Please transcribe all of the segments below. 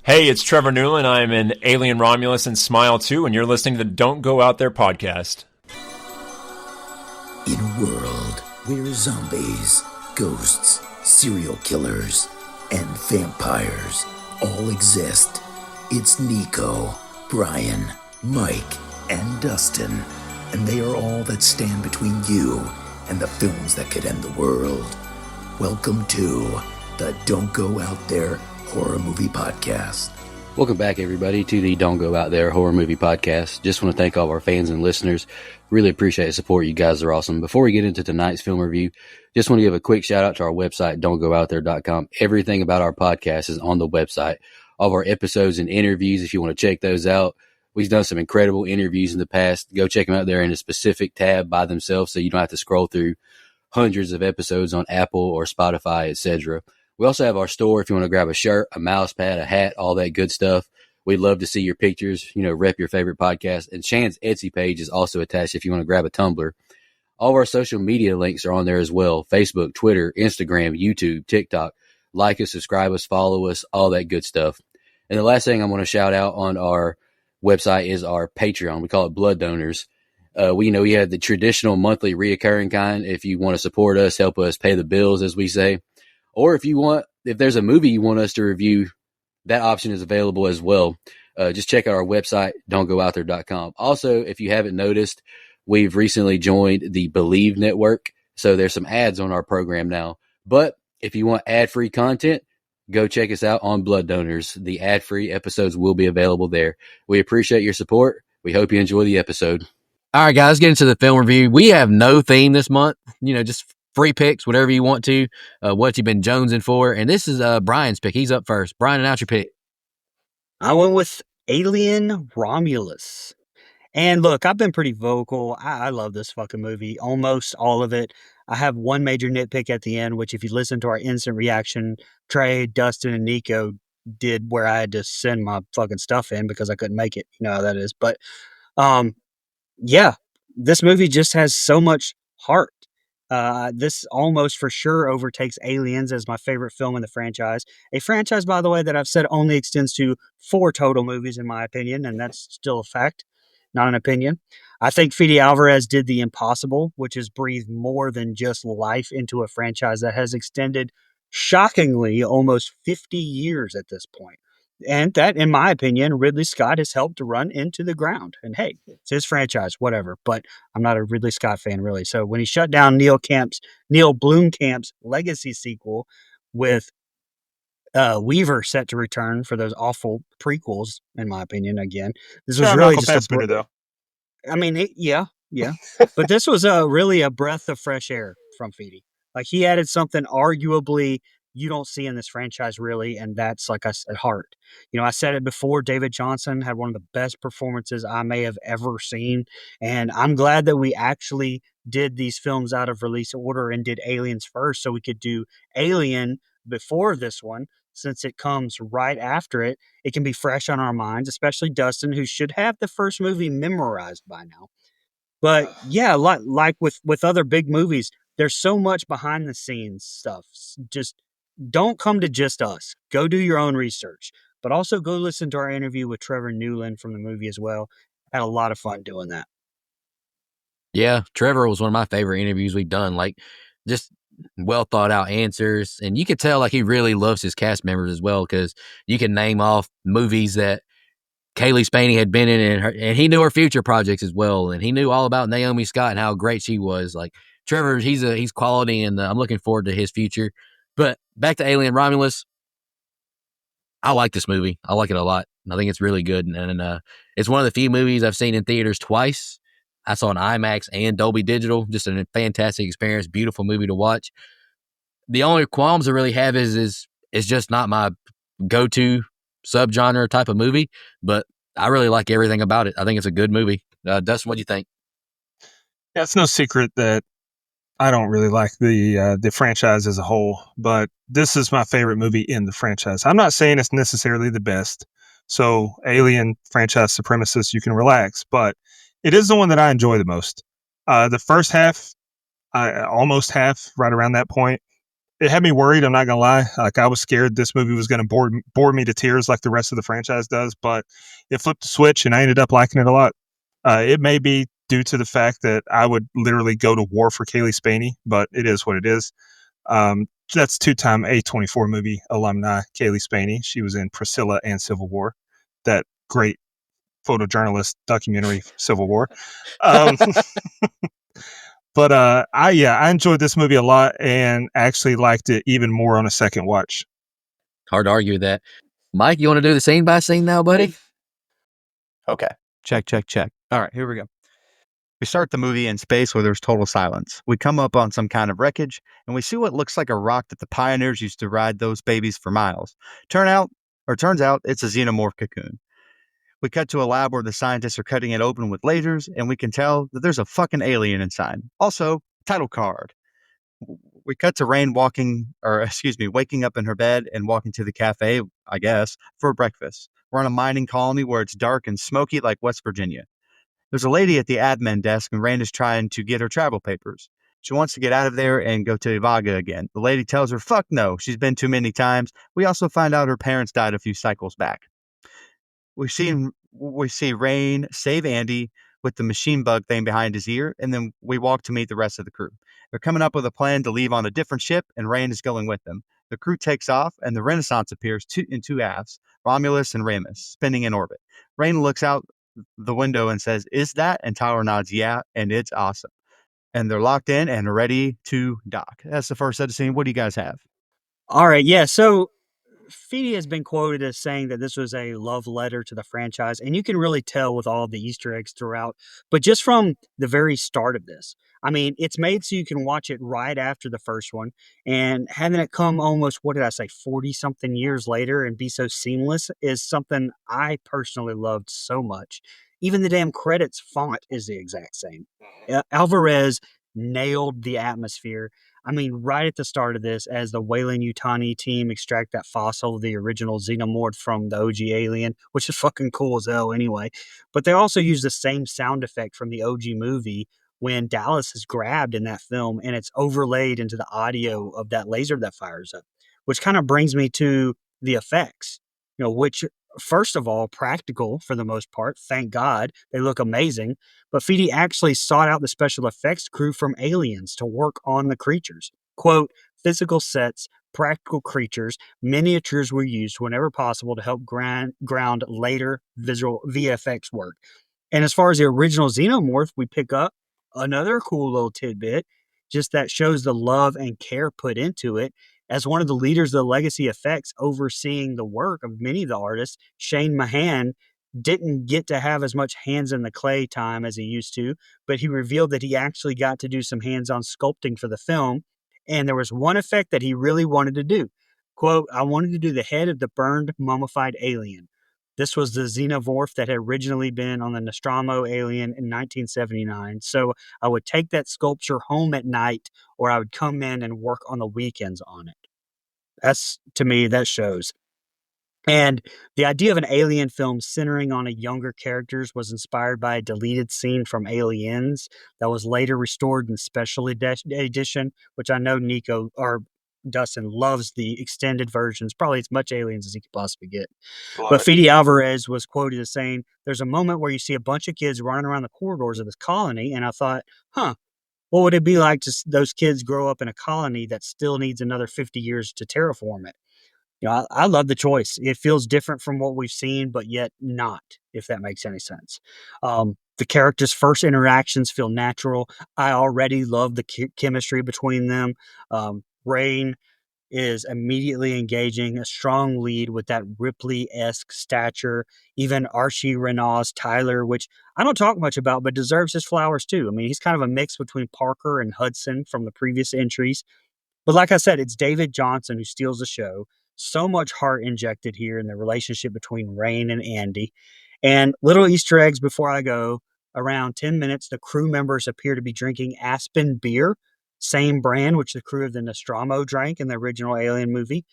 Hey, it's Trevor Newland. I'm an Alien Romulus and Smile 2, and you're listening to the Don't Go Out There podcast. In a world where zombies, ghosts, serial killers, and vampires all exist, it's Nico, Brian, Mike, and Dustin, and they are all that stand between you and the films that could end the world. Welcome to the Don't Go Out There Horror Movie Podcast. Welcome back, everybody, to the Don't Go Out There Horror Movie Podcast. Just want to thank all of our fans and listeners. Really appreciate the support. You guys are awesome. Before we get into tonight's film review, just want to give a quick shout out to our website, don'tgoouthere.com. Everything about our podcast is on the website. All of our episodes and interviews, if you want to check those out. We've done some incredible interviews in the past. Go check them out there in a specific tab by themselves so you don't have to scroll through hundreds of episodes on Apple or Spotify, etc. We also have our store if you want to grab a shirt, a mouse pad, a hat, all that good stuff. We'd love to see your pictures, rep your favorite podcast. And Shan's Etsy page is also attached if you want to grab a tumbler. All of our social media links are on there as well. Facebook, Twitter, Instagram, YouTube, TikTok. Like us, subscribe us, follow us, all that good stuff. And the last thing I want to shout out on our website is our Patreon. We call it Blood Donors. We have the traditional monthly reoccurring kind. If you want to support us, help us pay the bills, as we say. Or if there's a movie you want us to review, that option is available as well. Just check out our website, don'tgoouthere.com. Also, if you haven't noticed, we've recently joined the Believe Network. So there's some ads on our program now. But if you want ad-free content, go check us out on Blood Donors. The ad-free episodes will be available there. We appreciate your support. We hope you enjoy the episode. All right, guys, let's get into the film review. We have no theme this month, just free picks, whatever you want to, what you've been jonesing for. And this is Brian's pick. He's up first. Brian, announce your pick. I went with Alien Romulus. And look, I've been pretty vocal. I love this fucking movie, almost all of it. I have one major nitpick at the end, which if you listen to our instant reaction, Trey, Dustin, and Nico did where I had to send my fucking stuff in because I couldn't make it. You know how that is. But yeah, this movie just has so much heart. This almost for sure overtakes Aliens as my favorite film in the franchise. A franchise, by the way, that I've said only extends to 4 total movies, in my opinion, and that's still a fact, not an opinion. I think Fede Alvarez did the impossible, which is breathe more than just life into a franchise that has extended, shockingly, almost 50 years at this point. And that, in my opinion, Ridley Scott has helped to run into the ground. And hey, it's his franchise, whatever. But I'm not a Ridley Scott fan, really. So when he shut down Neil Blomkamp's Legacy sequel with Weaver set to return for those awful prequels, in my opinion, again, this was really just a... though. I mean, yeah. But this was really a breath of fresh air from Fede. Like, he added something arguably you don't see in this franchise, really, and that's, like I said, heart. I said it before, David Johnson had one of the best performances I may have ever seen, and I'm glad that we actually did these films out of release order and did Aliens first so we could do Alien before this one. Since it comes right after it, it can be fresh on our minds, especially Dustin, who should have the first movie memorized by now. But yeah, like with other big movies, there's so much behind the scenes stuff. Just don't come to just us. Go do your own research. But also go listen to our interview with Trevor Newland from the movie as well. Had a lot of fun doing that. Yeah, Trevor was one of my favorite interviews we've done. Like, just well thought out answers. And you could tell like he really loves his cast members as well, because you can name off movies that Kaylee Spaney had been in, and he knew her future projects as well. And he knew all about Naomi Scott and how great she was. Like, Trevor, he's quality, and I'm looking forward to his future. But back to Alien Romulus. I like this movie. I like it a lot. I think it's really good. And it's one of the few movies I've seen in theaters twice. I saw an IMAX and Dolby Digital. Just a fantastic experience. Beautiful movie to watch. The only qualms I really have is just not my go-to subgenre type of movie. But I really like everything about it. I think it's a good movie. Dustin, what do you think? Yeah, it's no secret that I don't really like the franchise as a whole, but this is my favorite movie in the franchise. I'm not saying it's necessarily the best. So, Alien franchise supremacists, you can relax, but it is the one that I enjoy the most. The first half, almost half, right around that point, it had me worried. I'm not gonna lie. Like I was scared this movie was gonna bore me to tears like the rest of the franchise does. But it flipped the switch, and I ended up liking it a lot. It may be due to the fact that I would literally go to war for Kaylee Spaney, but it is what it is. That's two-time A24 movie alumni Kaylee Spaney. She was in Priscilla and Civil War, that great photojournalist documentary Civil War. Um, but I enjoyed this movie a lot and actually liked it even more on a second watch. Hard to argue with that. Mike, you want to do the scene by scene now, buddy? Okay. Check. All right, here we go. We start the movie in space where there's total silence. We come up on some kind of wreckage, and we see what looks like a rock that the pioneers used to ride those babies for miles. Turns out, it's a xenomorph cocoon. We cut to a lab where the scientists are cutting it open with lasers, and we can tell that there's a fucking alien inside. Also, title card. We cut to Rain waking up in her bed and walking to the cafe, I guess, for breakfast. We're on a mining colony where it's dark and smoky like West Virginia. There's a lady at the admin desk, and Rand is trying to get her travel papers. She wants to get out of there and go to Ivaga again. The lady tells her, fuck no, she's been too many times. We also find out her parents died a few cycles back. We see Rain save Andy with the machine bug thing behind his ear, and then we walk to meet the rest of the crew. They're coming up with a plan to leave on a different ship, and Rain is going with them. The crew takes off, and the Renaissance appears in two halves, Romulus and Remus, spinning in orbit. Rain looks out the window and says, is that? And Tyler nods, yeah, and it's awesome. And they're locked in and ready to dock. That's the first set of scene. What do you guys have? All right, yeah. So Feedy has been quoted as saying that this was a love letter to the franchise, and you can really tell with all the Easter eggs throughout. But just from the very start of this, I mean, it's made so you can watch it right after the first one, and having it come almost, what did I say, 40 something years later and be so seamless is something I personally loved so much. Even the damn credits font is the exact same. Alvarez nailed the atmosphere. I mean, right at the start of this, as the Weyland-Yutani team extract that fossil, the original xenomorph from the OG Alien, which is fucking cool as hell anyway. But they also use the same sound effect from the OG movie when Dallas is grabbed in that film, and it's overlaid into the audio of that laser that fires up, which kind of brings me to the effects, which, first of all, practical for the most part. Thank God. They look amazing. But Feedy actually sought out the special effects crew from Aliens to work on the creatures. Quote, physical sets, practical creatures, miniatures were used whenever possible to help ground later visual VFX work. And as far as the original Xenomorph, we pick up another cool little tidbit, just that shows the love and care put into it. As one of the leaders of the Legacy Effects overseeing the work of many of the artists, Shane Mahan didn't get to have as much hands in the clay time as he used to, but he revealed that he actually got to do some hands-on sculpting for the film, and there was one effect that he really wanted to do. Quote, I wanted to do the head of the burned, mummified alien. This was the xenomorph that had originally been on the Nostromo alien in 1979. So I would take that sculpture home at night, or I would come in and work on the weekends on it. That's, to me, that shows. And the idea of an alien film centering on a younger characters was inspired by a deleted scene from Aliens that was later restored in special edition, which I know Nico or Dustin loves the extended versions, probably as much Aliens as he could possibly get. But Fede Alvarez was quoted as saying, there's a moment where you see a bunch of kids running around the corridors of this colony, and I thought, what would it be like to those kids grow up in a colony that still needs another 50 years to terraform it? I love the choice. It feels different from what we've seen, but yet not, if that makes any sense. The characters' first interactions feel natural. I already love the chemistry between them. Rain is immediately engaging, a strong lead with that Ripley-esque stature. Even Archie Renaw's Tyler, which I don't talk much about, but deserves his flowers too. I mean, he's kind of a mix between Parker and Hudson from the previous entries. But like I said, it's David Johnson who steals the show. So much heart injected here in the relationship between Rain and Andy. And little Easter eggs before I go. Around 10 minutes, the crew members appear to be drinking Aspen beer, same brand which the crew of the Nostromo drank in the original Alien movie.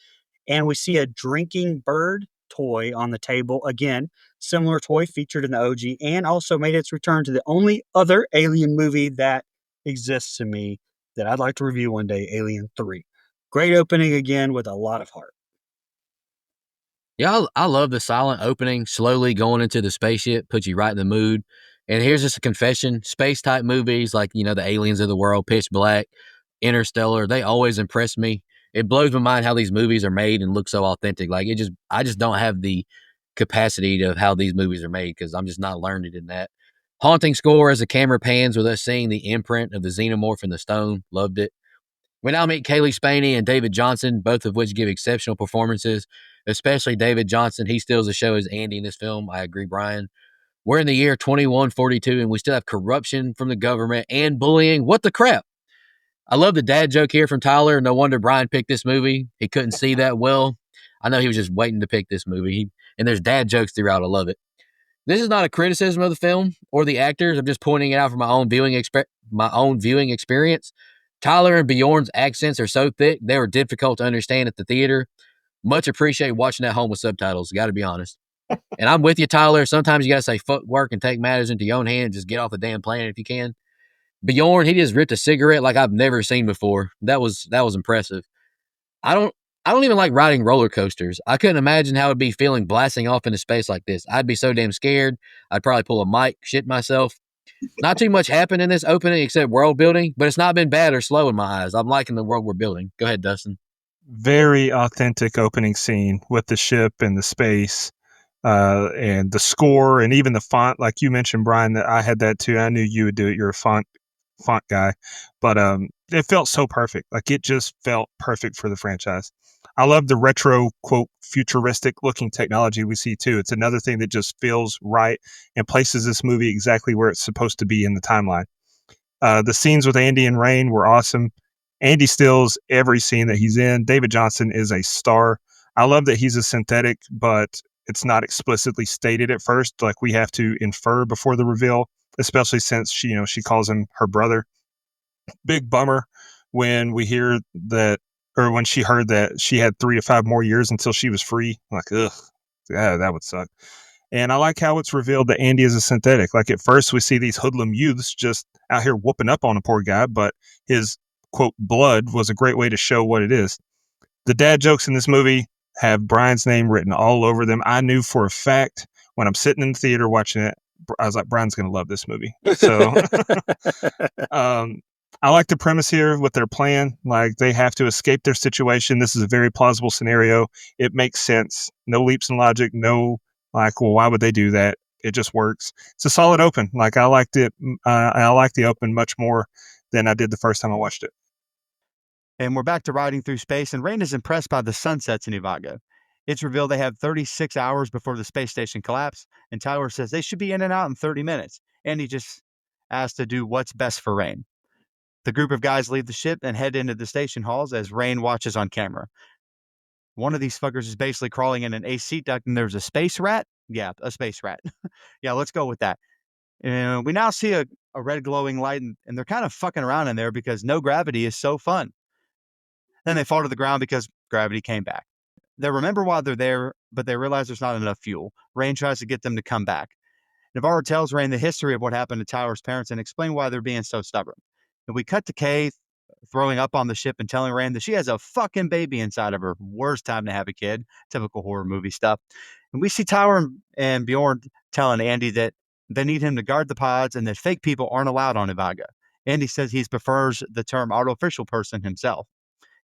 And we see a drinking bird toy on the table. Again, similar toy featured in the OG and also made its return to the only other Alien movie that exists to me that I'd like to review one day, Alien 3. Great opening again with a lot of heart. Yeah, I love the silent opening, slowly going into the spaceship, puts you right in the mood. And here's just a confession: space type movies like the Aliens of the world, Pitch Black, Interstellar, they always impress me. It blows my mind how these movies are made and look so authentic. Like I just don't have the capacity of how these movies are made because I'm just not learned in that. Haunting score as the camera pans with us seeing the imprint of the xenomorph in the stone. Loved it. We now meet Kaylee Spaney and David Johnson, both of which give exceptional performances, especially David Johnson. He steals the show as Andy in this film. I agree, Brian. We're in the year 2142, and we still have corruption from the government and bullying. What the crap? I love the dad joke here from Tyler. No wonder Brian picked this movie. He couldn't see that well. I know he was just waiting to pick this movie. And there's dad jokes throughout. I love it. This is not a criticism of the film or the actors. I'm just pointing it out from my own viewing experience. Tyler and Bjorn's accents are so thick they were difficult to understand at the theater. Much appreciate watching at home with subtitles. Got to be honest. And I'm with you, Tyler. Sometimes you got to say footwork and take matters into your own hands. Just get off the damn planet if you can. Bjorn, he just ripped a cigarette like I've never seen before. That was impressive. I don't I don't even like riding roller coasters. I couldn't imagine how it'd be feeling blasting off into space like this. I'd be so damn scared. I'd probably pull a mic, shit myself. Not too much happened in this opening except world building, but it's not been bad or slow in my eyes. I'm liking the world we're building. Go ahead, Dustin. Very authentic opening scene with the ship and the space, and the score and even the font. Like you mentioned, Brian, that I had that too. I knew you would do it. You're a font guy, but it felt so perfect. Like it just felt perfect for the franchise. I love the retro, quote, futuristic looking technology we see too. It's another thing that just feels right and places this movie exactly where it's supposed to be in the timeline. The scenes with Andy and Rain were awesome. Andy steals every scene that he's in. David Johnson is a star. I love that he's a synthetic, but it's not explicitly stated at first. Like we have to infer before the reveal, especially since she calls him her brother. Big bummer when we hear that, or when she heard that she had 3 to 5 more years until she was free. Like, ugh, yeah, that would suck. And I like how it's revealed that Andy is a synthetic. Like at first we see these hoodlum youths just out here whooping up on a poor guy, but his quote blood was a great way to show what it is. The dad jokes in this movie have Brian's name written all over them. I knew for a fact when I'm sitting in the theater watching it, I was like, Brian's going to love this movie. So I like the premise here with their plan. Like they have to escape their situation. This is a very plausible scenario. It makes sense. No leaps in logic. No, like, well, why would they do that? It just works. It's a solid open. Like I liked it. I like the open much more than I did the first time I watched it. And we're back to riding through space, and Rain is impressed by the sunsets in Ivago. It's revealed they have 36 hours before the space station collapse, and Tyler says they should be in and out in 30 minutes. And he just asks to do what's best for Rain. The group of guys leave the ship and head into the station halls as Rain watches on camera. One of these fuckers is basically crawling in an AC duct, and there's a space rat. Yeah, a space rat. Yeah, let's go with that. And we now see a red glowing light, and they're kind of fucking around in there because no gravity is so fun. Then they fall to the ground because gravity came back. They remember why they're there, but they realize there's not enough fuel. Rain tries to get them to come back. Navarro tells Rain the history of what happened to Tyler's parents and explain why they're being so stubborn. And we cut to Kay throwing up on the ship and telling Rain that she has a fucking baby inside of her. Worst time to have a kid. Typical horror movie stuff. And we see Tyler and Bjorn telling Andy that they need him to guard the pods and that fake people aren't allowed on Ivaga. Andy says he prefers the term artificial person himself.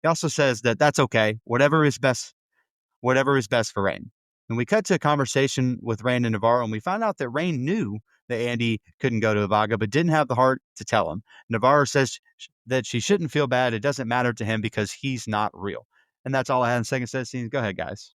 He also says that that's okay. Whatever is best for Rain. And we cut to a conversation with Rain and Navarro, and we find out that Rain knew that Andy couldn't go to Ivaga, but didn't have the heart to tell him. Navarro says that she shouldn't feel bad. It doesn't matter to him because he's not real. And that's all I had in second set scenes. Go ahead, guys.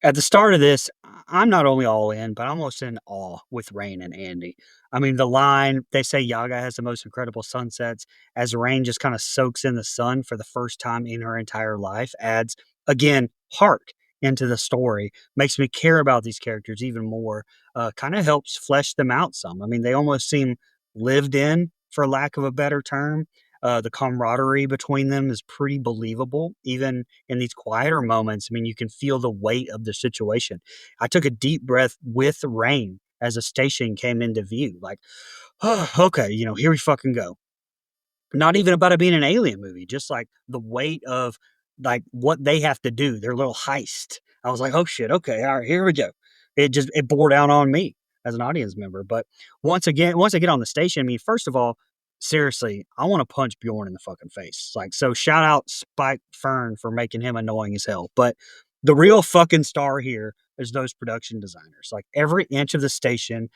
At the start of this, I'm not only all in, but I'm almost in awe with Rain and Andy. I mean, the line, they say Yaga has the most incredible sunsets, as Rain just kind of soaks in the sun for the first time in her entire life, adds, again, heart into the story, makes me care about these characters even more, kind of helps flesh them out some. I mean, they almost seem lived in, for lack of a better term. The camaraderie between them is pretty believable, even in these quieter moments. I mean, you can feel the weight of the situation. I took a deep breath with Rain as a station came into view. Like, oh, okay, here we fucking go. Not even about it being an alien movie, just like the weight of like what they have to do, their little heist. I was like, oh shit, okay, all right, here we go. It bore down on me as an audience member. But once I get on the station, I mean, first of all, seriously, I want to punch Bjorn in the fucking face. Like, so shout out Spike Fern for making him annoying as hell. But the real fucking star here is those production designers. Like every inch of the station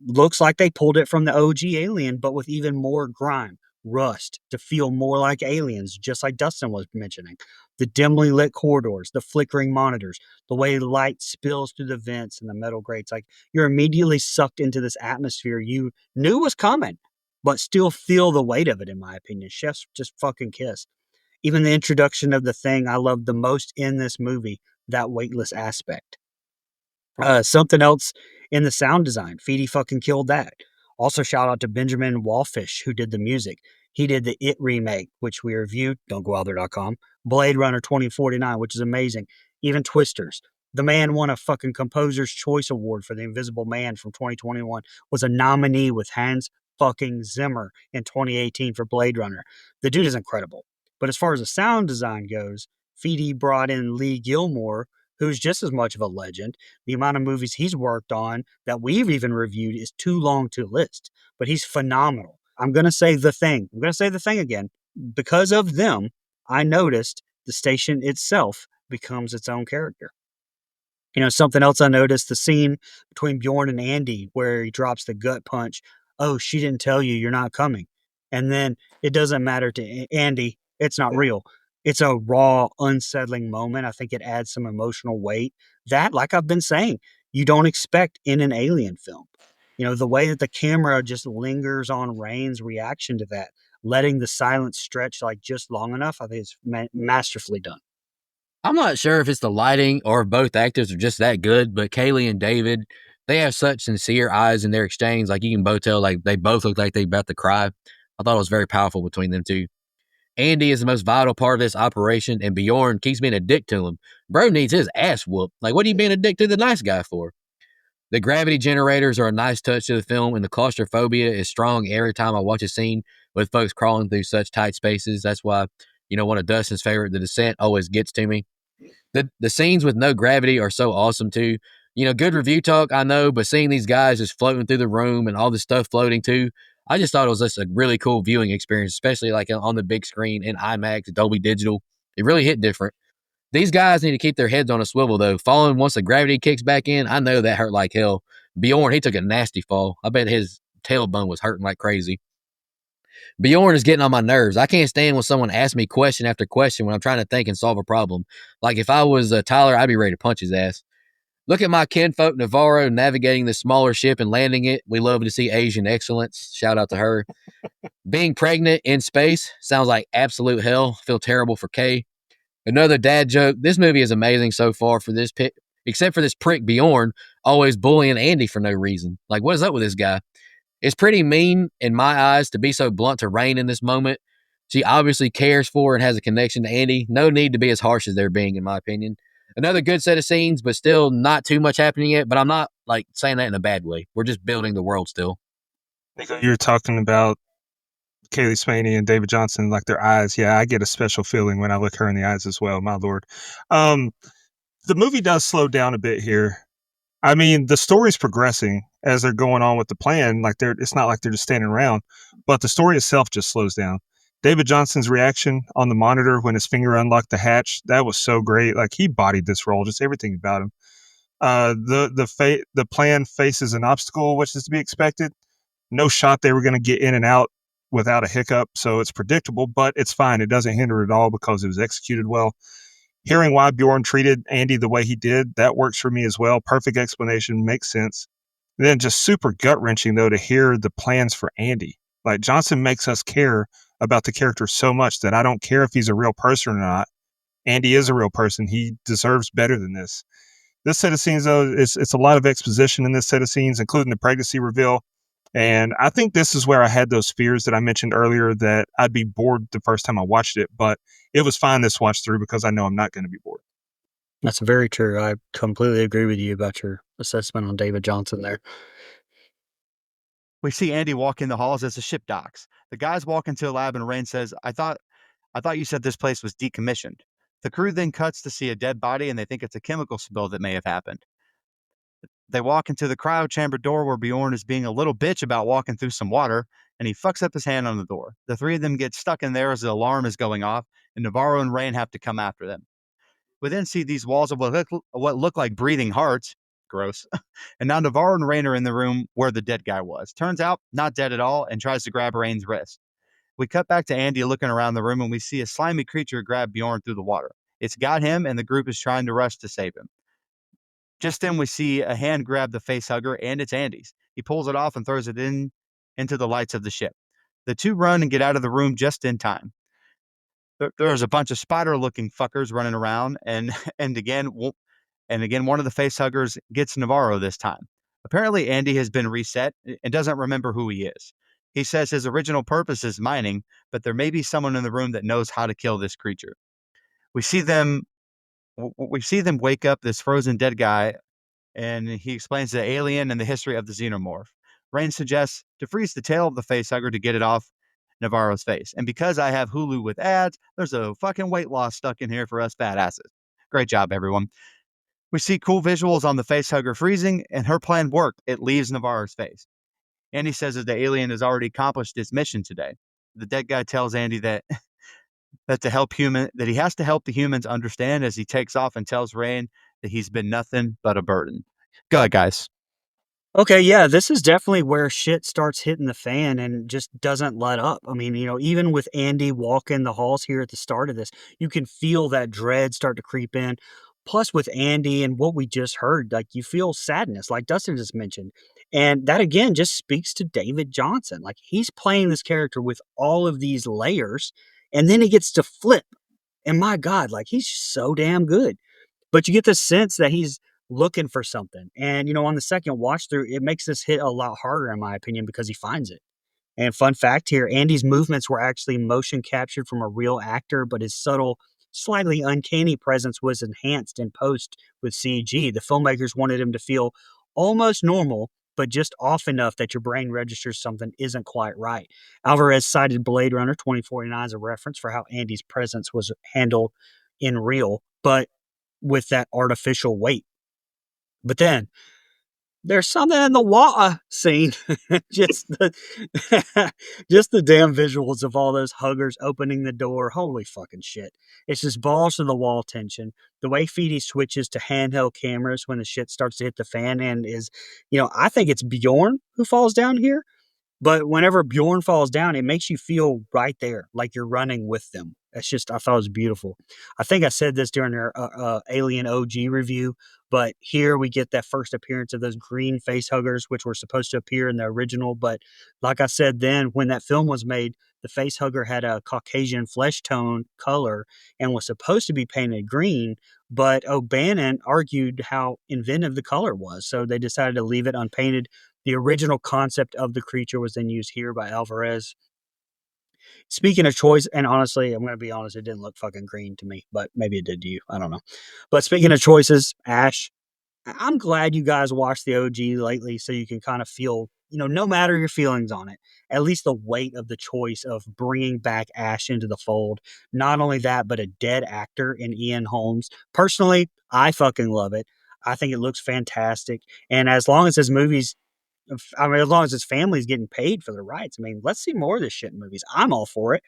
looks like they pulled it from the OG Alien, but with even more grime, rust to feel more like aliens, just like Dustin was mentioning. The dimly lit corridors, the flickering monitors, the way light spills through the vents and the metal grates. Like you're immediately sucked into this atmosphere you knew was coming, but still feel the weight of it, in my opinion. Chef's just fucking kiss. Even the introduction of the thing I loved the most in this movie, that weightless aspect. Something else in the sound design. Feedy fucking killed that. Also, shout out to Benjamin Wallfish, who did the music. He did the It remake, which we reviewed, don'tgooutthere.com. Blade Runner 2049, which is amazing. Even Twisters. The man won a fucking Composer's Choice Award for The Invisible Man from 2021, was a nominee with Hans fucking Zimmer in 2018 for Blade Runner. The dude is incredible. But as far as the sound design goes, Feedy brought in Lee Gilmore, who's just as much of a legend. The amount of movies he's worked on that we've even reviewed is too long to list, but he's phenomenal. I'm going to say The Thing. I'm going to say The Thing again. Because of them, I noticed the station itself becomes its own character. You know, something else I noticed, the scene between Bjorn and Andy where he drops the gut punch. Oh, she didn't tell you you're not coming. And then it doesn't matter to Andy. It's not real. It's a raw, unsettling moment. I think it adds some emotional weight that, like I've been saying, you don't expect in an alien film. You know, the way that the camera just lingers on Rain's reaction to that, letting the silence stretch like just long enough, I think it's masterfully done. I'm not sure if it's the lighting or if both actors are just that good, but Kaylee and David, they have such sincere eyes in their exchange. Like you can both tell, like they both look like they about to cry. I thought it was very powerful between them two. Andy is the most vital part of this operation, and Bjorn keeps being a dick to him. Bro needs his ass whooped. Like, what are you being a dick to the nice guy for? The gravity generators are a nice touch to the film, and the claustrophobia is strong every time I watch a scene with folks crawling through such tight spaces. That's why, one of Dustin's favorite, The Descent, always gets to me. The scenes with no gravity are so awesome too. Good review talk, I know, but seeing these guys just floating through the room and all this stuff floating too, I just thought it was just a really cool viewing experience, especially like on the big screen in IMAX, Dolby Digital. It really hit different. These guys need to keep their heads on a swivel though. Falling once the gravity kicks back in, I know that hurt like hell. Bjorn, he took a nasty fall. I bet his tailbone was hurting like crazy. Bjorn is getting on my nerves. I can't stand when someone asks me question after question when I'm trying to think and solve a problem. Like if I was Tyler, I'd be ready to punch his ass. Look at my kinfolk Navarro navigating this smaller ship and landing it. We love to see Asian excellence. Shout out to her. Being pregnant in space sounds like absolute hell. Feel terrible for Kay. Another dad joke. This movie is amazing so far for this pick, except for this prick Bjorn always bullying Andy for no reason. Like, what is up with this guy? It's pretty mean in my eyes to be so blunt to Rain in this moment. She obviously cares for and has a connection to Andy. No need to be as harsh as they're being, in my opinion. Another good set of scenes, but still not too much happening yet. But I'm not like saying that in a bad way. We're just building the world still. Nico, you're talking about Kaylee Spaney and David Johnson, like their eyes. Yeah, I get a special feeling when I look her in the eyes as well, my lord. The movie does slow down a bit here. I mean, the story's progressing as they're going on with the plan. Like it's not like they're just standing around, but the story itself just slows down. David Johnson's reaction on the monitor when his finger unlocked the hatch, that was so great. Like he bodied this role, just everything about him. The plan faces an obstacle, which is to be expected. No shot they were going to get in and out without a hiccup, so it's predictable, but it's fine. It doesn't hinder at all because it was executed well. Hearing why Bjorn treated Andy the way he did, that works for me as well. Perfect explanation, makes sense. And then just super gut-wrenching, though, to hear the plans for Andy. Like, Johnson makes us care about the character so much that I don't care if he's a real person or not. Andy is a real person. He deserves better than this. This set of scenes, though, it's a lot of exposition in this set of scenes, including the pregnancy reveal. And I think this is where I had those fears that I mentioned earlier that I'd be bored the first time I watched it, but it was fine this watch through because I know I'm not going to be bored. That's very true. I completely agree with you about your assessment on David Johnson there. We see Andy walk in the halls as the ship docks. The guys walk into a lab and Rain says, I thought you said this place was decommissioned. The crew then cuts to see a dead body and they think it's a chemical spill that may have happened. They walk into the cryo chamber door where Bjorn is being a little bitch about walking through some water, and he fucks up his hand on the door. The three of them get stuck in there as the alarm is going off, and Navarro and Rain have to come after them. We then see these walls of what look like breathing hearts. Gross. And now Navarro and Rain are in the room where the dead guy was. Turns out, not dead at all, and tries to grab Rain's wrist. We cut back to Andy looking around the room, and we see a slimy creature grab Bjorn through the water. It's got him, and the group is trying to rush to save him. Just then, we see a hand grab the face hugger, and it's Andy's. He pulls it off and throws it into the lights of the ship. The two run and get out of the room just in time. There's a bunch of spider-looking fuckers running around, and again, one of the face huggers gets Navarro this time. Apparently, Andy has been reset and doesn't remember who he is. He says his original purpose is mining, but there may be someone in the room that knows how to kill this creature. We see them wake up this frozen dead guy, and he explains the alien and the history of the xenomorph. Rain suggests to freeze the tail of the facehugger to get it off Navarro's face. And because I have Hulu with ads, there's a fucking weight loss stuck in here for us fat asses. Great job, everyone. We see cool visuals on the facehugger freezing, and her plan worked. It leaves Navarro's face. Andy says that the alien has already accomplished its mission today. The dead guy tells Andy that he has to help the humans understand as he takes off and tells Rain that he's been nothing but a burden. Go ahead, guys. Okay, yeah, this is definitely where shit starts hitting the fan and just doesn't let up. I mean, even with Andy walking the halls here at the start of this, you can feel that dread start to creep in. Plus, with Andy and what we just heard, like you feel sadness, like Dustin just mentioned. And that again just speaks to David Johnson. Like he's playing this character with all of these layers, and then he gets to flip. And my God, like he's so damn good. But you get the sense that he's looking for something. And, on the second watch through, it makes this hit a lot harder, in my opinion, because he finds it. And fun fact here, Andy's movements were actually motion captured from a real actor, but his subtle, slightly uncanny presence was enhanced in post with CG. The filmmakers wanted him to feel almost normal, but just off enough that your brain registers something isn't quite right. Alvarez cited Blade Runner 2049 as a reference for how Andy's presence was handled in real, but with that artificial weight. But then there's something in the water scene. just the just the damn visuals of all those huggers opening the door. Holy fucking shit. It's just balls to the wall tension. The way Feedy switches to handheld cameras when the shit starts to hit the fan and is, I think it's Bjorn who falls down here. But whenever Bjorn falls down, it makes you feel right there, like you're running with them. I thought it was beautiful. I think I said this during our Alien OG review, but here we get that first appearance of those green face huggers, which were supposed to appear in the original. But like I said then, when that film was made, the face hugger had a Caucasian flesh tone color and was supposed to be painted green. But O'Bannon argued how inventive the color was, so they decided to leave it unpainted. The original concept of the creature was then used here by Alvarez. Speaking of choice, and honestly, I'm going to be honest, it didn't look fucking green to me, but maybe it did to you. I don't know. But speaking of choices, Ash, I'm glad you guys watched the OG lately so you can kind of feel, no matter your feelings on it, at least the weight of the choice of bringing back Ash into the fold. Not only that, but a dead actor in Ian Holmes. Personally, I fucking love it. I think it looks fantastic. And as long as his movies as long as his family's getting paid for the rights, let's see more of this shit in movies. I'm all for it.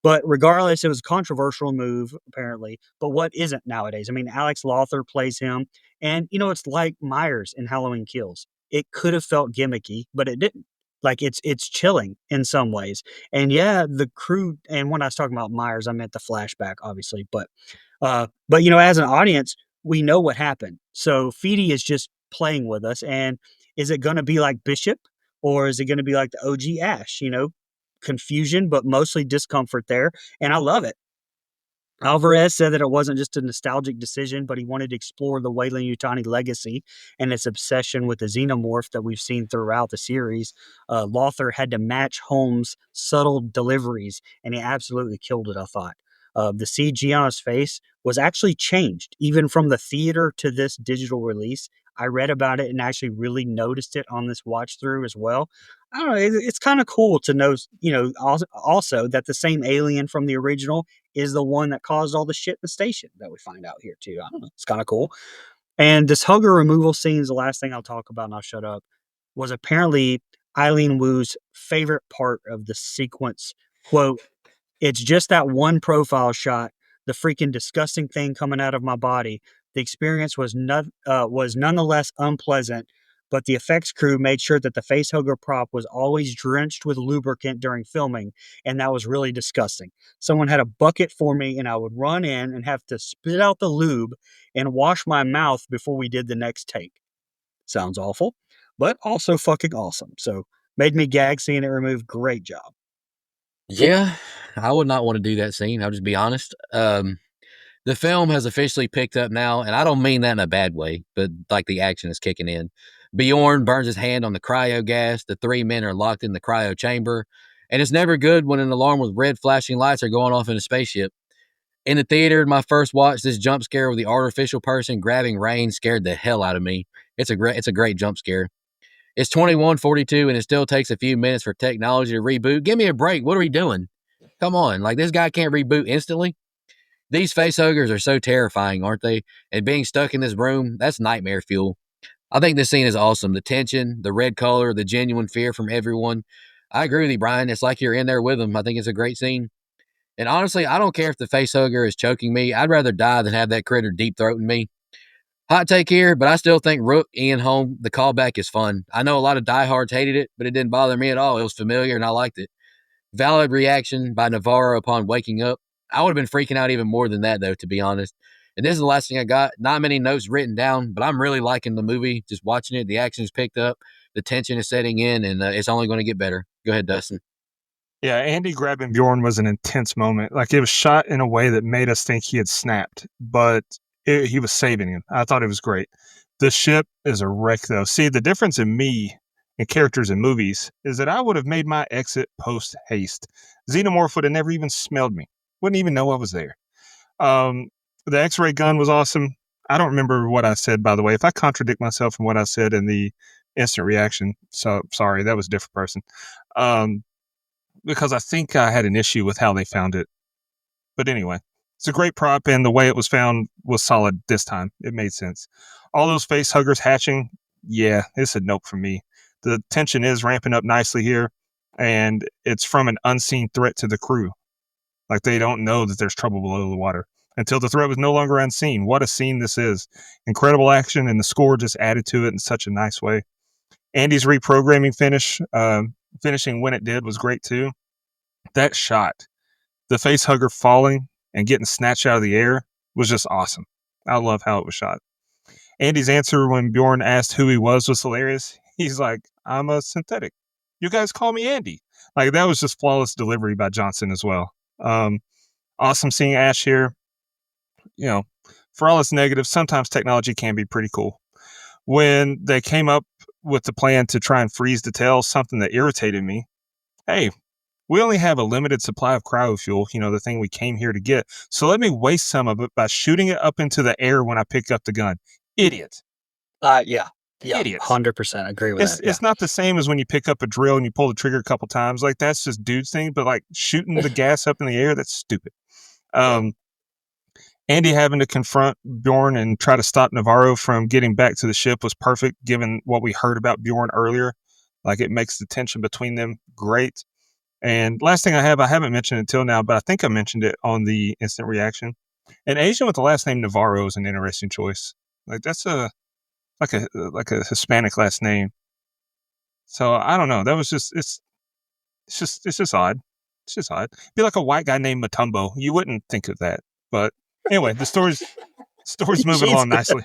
But regardless, it was a controversial move, apparently. But what isn't nowadays? Alex Lothar plays him. And, it's like Myers in Halloween Kills. It could have felt gimmicky, but it didn't. Like, it's chilling in some ways. And yeah, the crew, and when I was talking about Myers, I meant the flashback, obviously. But as an audience, we know what happened. So Feedy is just playing with us. And is it going to be like Bishop or is it going to be like the OG Ash? Confusion, but mostly discomfort there. And I love it. Alvarez said that it wasn't just a nostalgic decision, but he wanted to explore the Weyland-Yutani legacy and its obsession with the xenomorph that we've seen throughout the series. Lothar had to match Holmes' subtle deliveries, and he absolutely killed it, I thought. The CG on his face was actually changed, even from the theater to this digital release. I read about it and actually really noticed it on this watch through as well. I don't know. It's kind of cool to know, also that the same alien from the original is the one that caused all the shit in the station that we find out here too. I don't know. It's kind of cool. And this hugger removal scene is the last thing I'll talk about, and I'll shut up. Was apparently Eileen Wu's favorite part of the sequence. Quote, "It's just that one profile shot, the freaking disgusting thing coming out of my body. The experience was nonetheless unpleasant, but the effects crew made sure that the facehugger prop was always drenched with lubricant during filming, and that was really disgusting. Someone had a bucket for me, and I would run in and have to spit out the lube and wash my mouth before we did the next take. Sounds awful, but also fucking awesome. So made me gag seeing it removed. Great job." Yeah, I would not want to do that scene. I'll just be honest. The film has officially picked up now, and I don't mean that in a bad way, but like the action is kicking in. Bjorn burns his hand on the cryo gas. The three men are locked in the cryo chamber, and it's never good when an alarm with red flashing lights are going off in a spaceship. In the theater, my first watch, this jump scare with the artificial person grabbing Rain scared the hell out of me. It's a great jump scare. It's 21:42, and it still takes a few minutes for technology to reboot. Give me a break. What are we doing? Come on, like this guy can't reboot instantly. These facehuggers are so terrifying, aren't they? And being stuck in this room, that's nightmare fuel. I think this scene is awesome. The tension, the red color, the genuine fear from everyone. I agree with you, Brian. It's like you're in there with them. I think it's a great scene. And honestly, I don't care if the facehugger is choking me. I'd rather die than have that critter deep throating me. Hot take here, but I still think Rook, Ian Holm, the callback is fun. I know a lot of diehards hated it, but it didn't bother me at all. It was familiar and I liked it. Valid reaction by Navarro upon waking up. I would have been freaking out even more than that, though, to be honest. And this is the last thing I got. Not many notes written down, but I'm really liking the movie. Just watching it, the action's picked up, the tension is setting in, and it's only going to get better. Go ahead, Dustin. Yeah, Andy grabbing Bjorn was an intense moment. Like it was shot in a way that made us think he had snapped, but he was saving him. I thought it was great. The ship is a wreck, though. See, the difference in me and characters in movies is that I would have made my exit post haste. Xenomorph would have never even smelled me. Wouldn't even know I was there. Um, the X-ray gun was awesome. I don't remember what I said, by the way. If I contradict myself from what I said in the instant reaction, so sorry, that was a different person. Because I think I had an issue with how they found it. But anyway, it's a great prop, and the way it was found was solid this time. It made sense. All those face huggers hatching, yeah, it's a nope for me. The tension is ramping up nicely here, and it's from an unseen threat to the crew. Like they don't know that there's trouble below the water until the threat was no longer unseen. What a scene this is. Incredible action, and the score just added to it in such a nice way. Andy's reprogramming finishing when it did was great too. That shot, the face hugger falling and getting snatched out of the air was just awesome. I love how it was shot. Andy's answer when Bjorn asked who he was hilarious. He's like, "I'm a synthetic. You guys call me Andy." Like that was just flawless delivery by Johnson as well. Awesome seeing Ash here. You know, for all its negatives, sometimes technology can be pretty cool. When they came up with the plan to try and freeze the tail, something that irritated me. Hey, we only have a limited supply of cryofuel, the thing we came here to get. So let me waste some of it by shooting it up into the air when I pick up the gun. Idiot. Yeah. Yeah. Idiots. 100% agree with that. It's not the same as when you pick up a drill and you pull the trigger a couple times. Like that's just dude's thing. But like shooting the gas up in the air, that's stupid. Andy having to confront Bjorn and try to stop Navarro from getting back to the ship was perfect, given what we heard about Bjorn earlier. Like it makes the tension between them great. And last thing I haven't mentioned until now, but I think I mentioned it on the instant reaction. An Asian with the last name Navarro is an interesting choice. Like that's like a Hispanic last name. So I don't know. That was it's just odd. It's just odd. Be like a white guy named Matumbo. You wouldn't think of that. But anyway, the story's moving along nicely.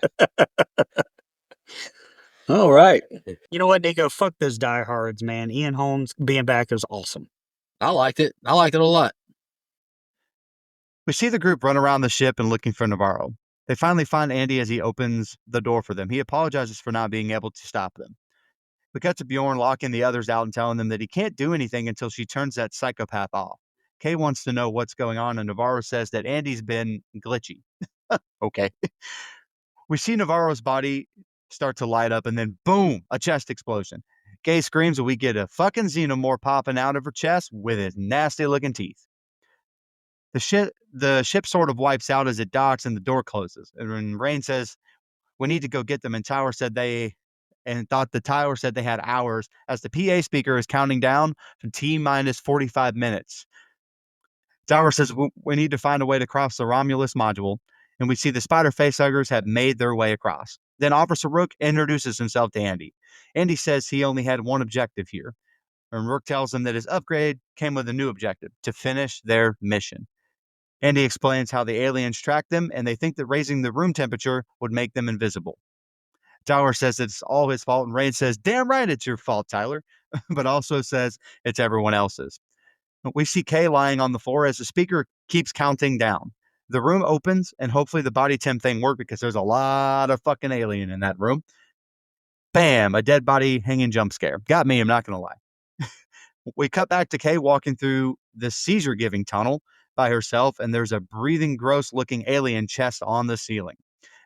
All right. You know what, Nico? Fuck those diehards, man. Ian Holmes being back is awesome. I liked it. I liked it a lot. We see the group run around the ship and looking for Navarro. They finally find Andy as he opens the door for them. He apologizes for not being able to stop them. We cut to Bjorn locking the others out and telling them that he can't do anything until she turns that psychopath off. Kay wants to know what's going on, and Navarro says that Andy's been glitchy. Okay. We see Navarro's body start to light up, and then boom, a chest explosion. Gay screams and we get a fucking xenomorph popping out of her chest with its nasty looking teeth. The ship sort of wipes out as it docks and the door closes. And when Rain says, "We need to go get them," and the tower said they had hours, as the PA speaker is counting down from T minus 45 minutes. Tower says, "We need to find a way to cross the Romulus module," and we see the spider facehuggers have made their way across. Then Officer Rook introduces himself to Andy. Andy says he only had one objective here, and Rook tells him that his upgrade came with a new objective: to finish their mission. Andy explains how the aliens tracked them, and they think that raising the room temperature would make them invisible. Tyler says it's all his fault, and Rain says, "Damn right it's your fault, Tyler," but also says it's everyone else's. We see Kay lying on the floor as the speaker keeps counting down. The room opens, and hopefully the body temp thing worked because there's a lot of fucking alien in that room. Bam! A dead body hanging jump scare. Got me, I'm not going to lie. We cut back to Kay walking through the seizure-giving tunnel by herself, and there's a breathing, gross-looking alien chest on the ceiling.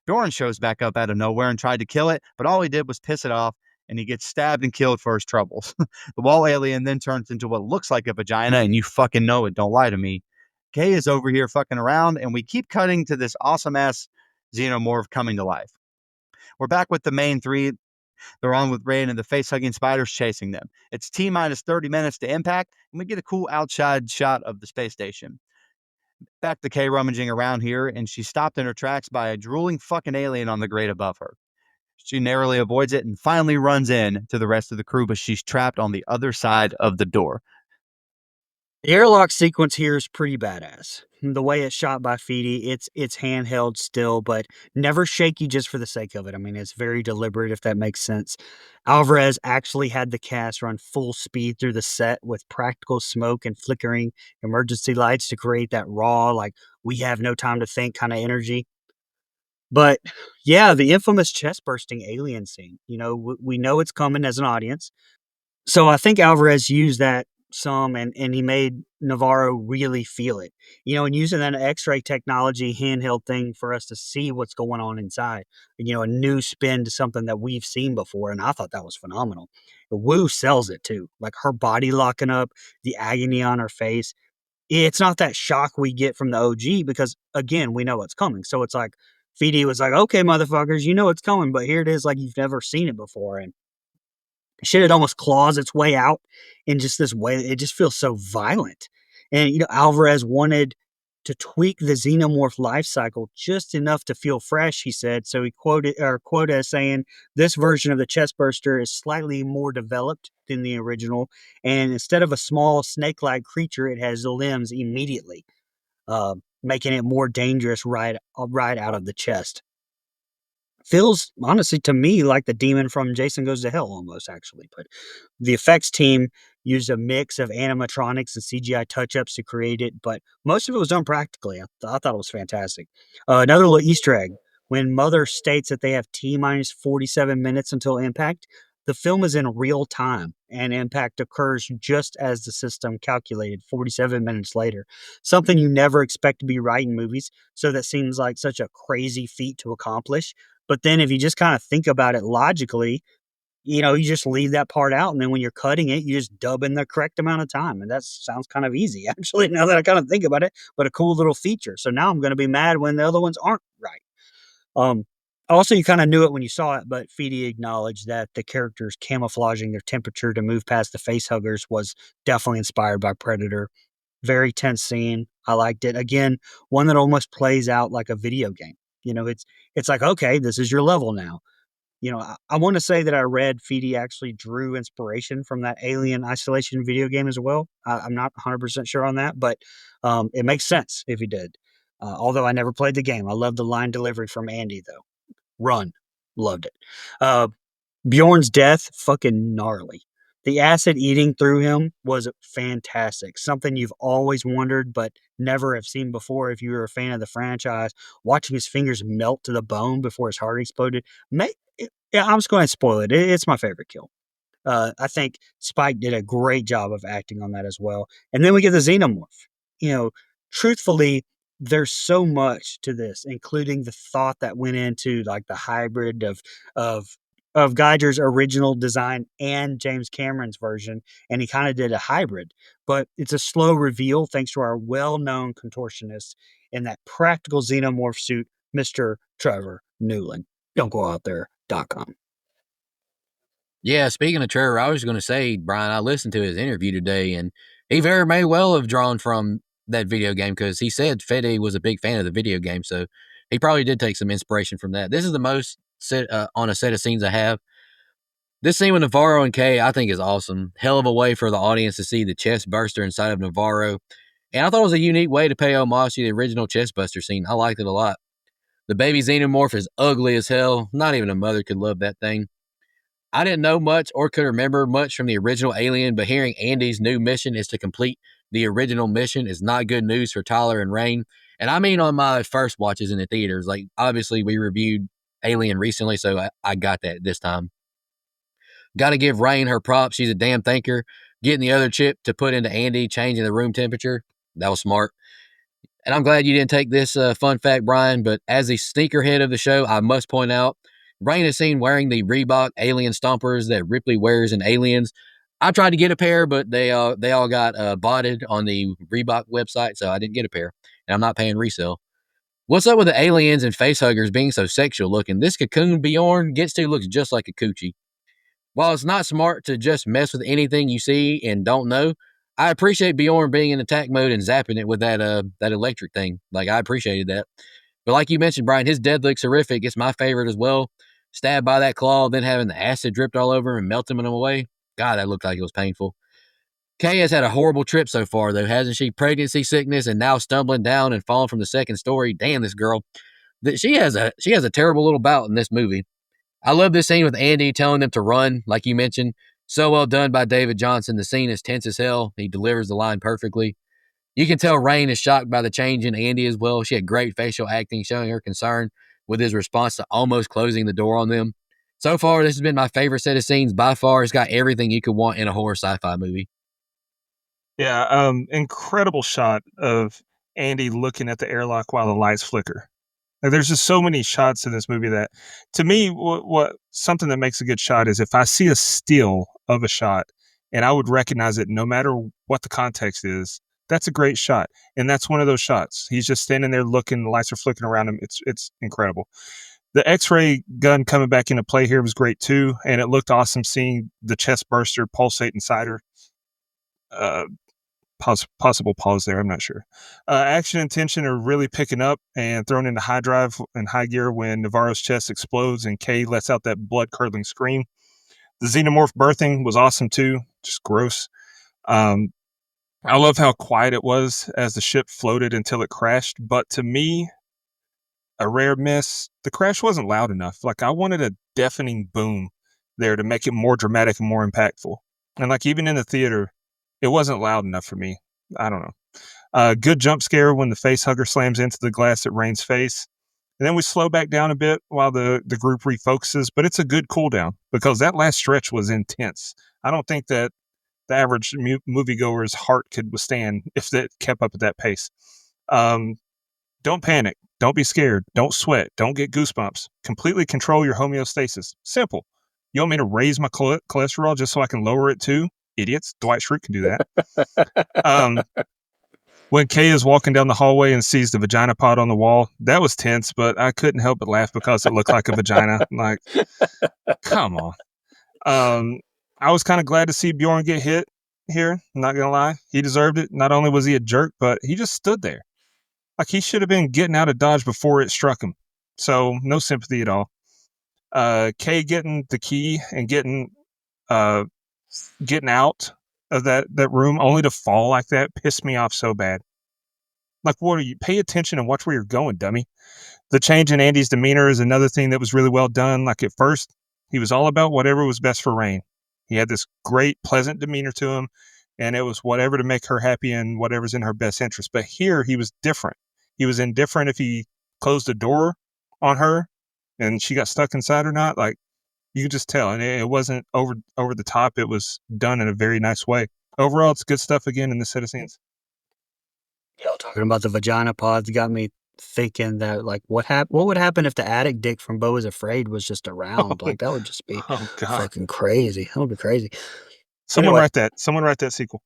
Bjorn shows back up out of nowhere and tried to kill it, but all he did was piss it off, and he gets stabbed and killed for his troubles. The wall alien then turns into what looks like a vagina, and you fucking know it. Don't lie to me. Kay is over here fucking around, and we keep cutting to this awesome-ass xenomorph coming to life. We're back with the main three. They're on with Rain and the face-hugging spiders chasing them. It's T minus 30 minutes to impact, and we get a cool outside shot of the space station. Back to Kay rummaging around here, and she's stopped in her tracks by a drooling fucking alien on the grate above her. She narrowly avoids it and finally runs in to the rest of the crew, but she's trapped on the other side of the door. The airlock sequence here is pretty badass. The way it's shot by Feedy, it's handheld still, but never shaky just for the sake of it. I mean, it's very deliberate, if that makes sense. Alvarez actually had the cast run full speed through the set with practical smoke and flickering emergency lights to create that raw, like, we have no time to think kind of energy. But yeah, the infamous chest bursting alien scene. We know it's coming as an audience. So I think Alvarez used that some, and he made Navarro really feel it. And using that X-ray technology handheld thing for us to see what's going on inside. A new spin to something that we've seen before, and I thought that was phenomenal. Wu sells it too, like her body locking up, the agony on her face. It's not that shock we get from the OG because again, we know what's coming. So it's like Feedy was like, "Okay, motherfuckers, you know it's coming, but here it is, like you've never seen it before." And shit, it almost claws its way out in just this way. It just feels so violent. And, Alvarez wanted to tweak the xenomorph life cycle just enough to feel fresh, he said. So he quoted as saying, "This version of the chest burster is slightly more developed than the original. And instead of a small snake-like creature, it has limbs immediately, making it more dangerous right out of the chest." Feels honestly to me like the demon from Jason Goes to Hell almost, actually. But the effects team used a mix of animatronics and CGI touch-ups to create it, but most of it was done practically. I thought it was fantastic. Another little Easter egg: when Mother states that they have T minus 47 minutes until impact, the film is in real time, and impact occurs just as the system calculated 47 minutes later. Something you never expect to be right in movies, so that seems like such a crazy feat to accomplish. But then if you just kind of think about it logically, you just leave that part out. And then when you're cutting it, you just dub in the correct amount of time. And that sounds kind of easy, actually, now that I kind of think about it, but a cool little feature. So now I'm going to be mad when the other ones aren't right. Also, you kind of knew it when you saw it, but Feedy acknowledged that the characters camouflaging their temperature to move past the face huggers was definitely inspired by Predator. Very tense scene. I liked it. Again, one that almost plays out like a video game. It's like, okay, this is your level now. I want to say that I read Feedy actually drew inspiration from that Alien Isolation video game as well. I'm not 100% sure on that, but it makes sense if he did. Although I never played the game. I love the line delivery from Andy, though. Run. Loved it. Bjorn's death, fucking gnarly. The acid eating through him was fantastic. Something you've always wondered, but never have seen before if you were a fan of the franchise. Watching his fingers melt to the bone before his heart exploded. Yeah, I'm just going to spoil it. It's my favorite kill. I think Spike did a great job of acting on that as well. And then we get the xenomorph. Truthfully, there's so much to this, including the thought that went into like the hybrid of of Geiger's original design and James Cameron's version, and he kind of did a hybrid. But it's a slow reveal thanks to our well-known contortionist in that practical xenomorph suit, Mr. Trevor Newland. Don't go out there.com. Yeah, speaking of Trevor, I was going to say, Brian, I listened to his interview today, and he very may well have drawn from that video game because he said Fede was a big fan of the video game, so he probably did take some inspiration from that. This is the most on a set of scenes I have. This scene with Navarro and Kay, I think, is awesome. Hell of a way for the audience to see the chest burster inside of Navarro, and I thought it was a unique way to pay homage to the original chest buster scene. I liked it a lot. The baby xenomorph is ugly as hell. Not even a mother could love that thing. I didn't know much or could remember much from the original Alien, but hearing Andy's new mission is to complete the original mission is not good news for Tyler and Rain. And I mean on my first watches in the theaters. Like, obviously, we reviewed Alien recently, so I got that this time. Got to give Rain her props. She's a damn thinker. Getting the other chip to put into Andy, changing the room temperature, that was smart. And I'm glad you didn't take this fun fact, Brian, but as the sneakerhead of the show, I must point out, Rain is seen wearing the Reebok Alien Stompers that Ripley wears in Aliens. I tried to get a pair, but they all got botted on the Reebok website, so I didn't get a pair, and I'm not paying resale. What's up with the aliens and facehuggers being so sexual looking? This cocoon Bjorn gets to looks just like a coochie. While it's not smart to just mess with anything you see and don't know, I appreciate Bjorn being in attack mode and zapping it with that electric thing. Like, I appreciated that. But like you mentioned, Brian, his dead looks horrific. It's my favorite as well. Stabbed by that claw, then having the acid dripped all over him and melting him away. God, that looked like it was painful. Kay has had a horrible trip so far, though, hasn't she? Pregnancy sickness and now stumbling down and falling from the second story. Damn, this girl. She has a terrible little bout in this movie. I love this scene with Andy telling them to run, like you mentioned. So well done by David Johnson. The scene is tense as hell. He delivers the line perfectly. You can tell Rain is shocked by the change in Andy as well. She had great facial acting, showing her concern with his response to almost closing the door on them. So far, this has been my favorite set of scenes by far. It's got everything you could want in a horror sci-fi movie. Yeah, incredible shot of Andy looking at the airlock while the lights flicker. Like, there's just so many shots in this movie that, to me, what something that makes a good shot is if I see a still of a shot and I would recognize it no matter what the context is, that's a great shot. And that's one of those shots. He's just standing there looking, the lights are flickering around him. It's incredible. The X-ray gun coming back into play here was great too, and it looked awesome seeing the chest burster pulsate inside her. Possible pause there, I'm not sure. Action and tension are really picking up and thrown into high drive and high gear when Navarro's chest explodes and Kay lets out that blood-curdling scream. The xenomorph birthing was awesome too, just gross. I love how quiet it was as the ship floated until it crashed, but to me, a rare miss. The crash wasn't loud enough. Like, I wanted a deafening boom there to make it more dramatic and more impactful. And like, even in the theater, it wasn't loud enough for me. I don't know. Good jump scare when the face hugger slams into the glass at Rain's face. And then we slow back down a bit while the group refocuses, but it's a good cool down because that last stretch was intense. I don't think that the average moviegoer's heart could withstand if it kept up at that pace. Don't panic. Don't be scared. Don't sweat. Don't get goosebumps. Completely control your homeostasis. Simple. You want me to raise my cholesterol just so I can lower it too? Idiots. Dwight Schrute can do that. When Kay is walking down the hallway and sees the vagina pod on the wall, that was tense, but I couldn't help but laugh because it looked like a vagina. Like, come on. I was kind of glad to see Bjorn get hit here. Not going to lie. He deserved it. Not only was he a jerk, but he just stood there. Like, he should have been getting out of Dodge before it struck him. So, no sympathy at all. Kay getting the key and getting out of that room only to fall like that pissed me off so bad. Like, what are you? Pay attention and watch where you're going, dummy. The change in Andy's demeanor is another thing that was really well done. Like, at first, he was all about whatever was best for Rain. He had this great, pleasant demeanor to him, and it was whatever to make her happy and whatever's in her best interest. But here, he was different. He was indifferent if he closed the door on her and she got stuck inside or not. Like, you could just tell. And it wasn't over the top. It was done in a very nice way. Overall, it's good stuff again in this set of scenes. Y'all talking about the vagina pods got me thinking that like what would happen if the attic dick from Beau is Afraid was just around? Like that would just be Oh God! fucking crazy. That would be crazy. Someone Anyway. write that. Someone write that sequel.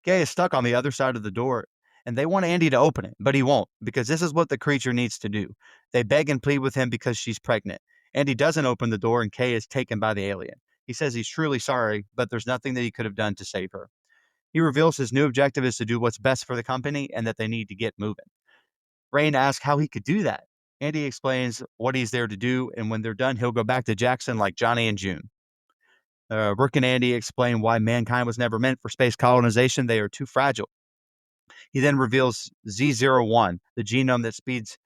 Gay is stuck on the other side of the door, and they want Andy to open it, but he won't, because this is what the creature needs to do. They beg and plead with him because she's pregnant. Andy doesn't open the door, and Kay is taken by the alien. He says he's truly sorry, but there's nothing that he could have done to save her. He reveals his new objective is to do what's best for the company and that they need to get moving. Rain asks how he could do that. Andy explains what he's there to do, and when they're done, he'll go back to Jackson like Johnny and June. Rook and Andy explain why mankind was never meant for space colonization. They are too fragile. He then reveals Z01, the genome that speeds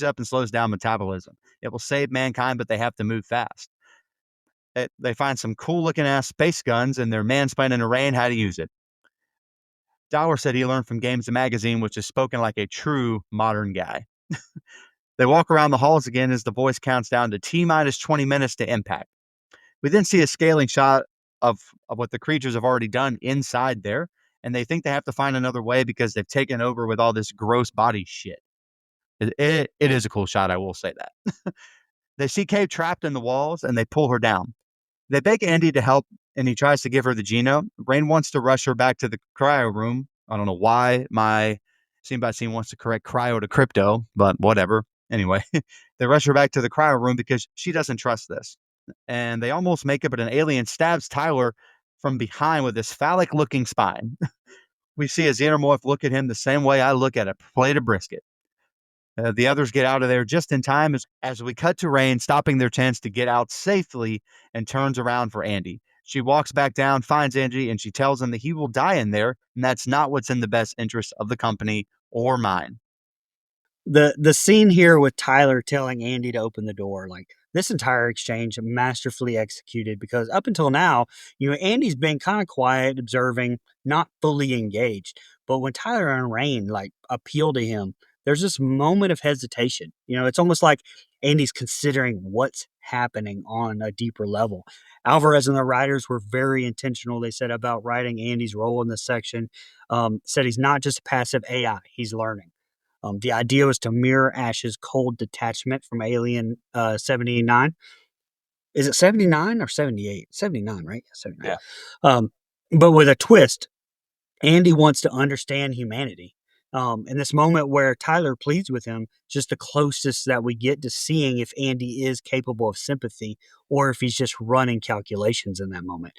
up and slows down metabolism. It will save mankind, but they have to move fast. They find some cool looking ass space guns, and they're mansplaining to Rain how to use it. Dower said he learned from Games the Magazine, which is spoken like a true modern guy. They walk around the halls again as the voice counts down to T-minus 20 minutes to impact. We then see a scaling shot of what the creatures have already done inside there, and they think they have to find another way because they've taken over with all this gross body shit. It is a cool shot, I will say that. They see Kay trapped in the walls, and they pull her down. They beg Andy to help, and he tries to give her the genome. Rain wants to rush her back to the cryo room. I don't know why my scene by scene wants to correct cryo to crypto, but whatever. Anyway, they rush her back to the cryo room because she doesn't trust this. And they almost make it, but an alien stabs Tyler from behind with this phallic looking spine. We see a xenomorph look at him the same way I look at a plate of brisket. The others get out of there just in time as we cut to Rain, stopping their chance to get out safely, and turns around for Andy. She walks back down, finds Andy, and she tells him that he will die in there, and that's not what's in the best interest of the company or mine. The scene here with Tyler telling Andy to open the door, like this entire exchange masterfully executed, because up until now, Andy's been kind of quiet, observing, not fully engaged. But when Tyler and Rain like appeal to him, there's this moment of hesitation. It's almost like Andy's considering what's happening on a deeper level. Alvarez and the writers were very intentional, they said, about writing Andy's role in this section. Said he's not just a passive AI, he's learning. The idea was to mirror Ash's cold detachment from Alien 79. Is it 79 or 78? 79, right? 79. Yeah. But with a twist, Andy wants to understand humanity. In this moment where Tyler pleads with him, just the closest that we get to seeing if Andy is capable of sympathy or if he's just running calculations in that moment.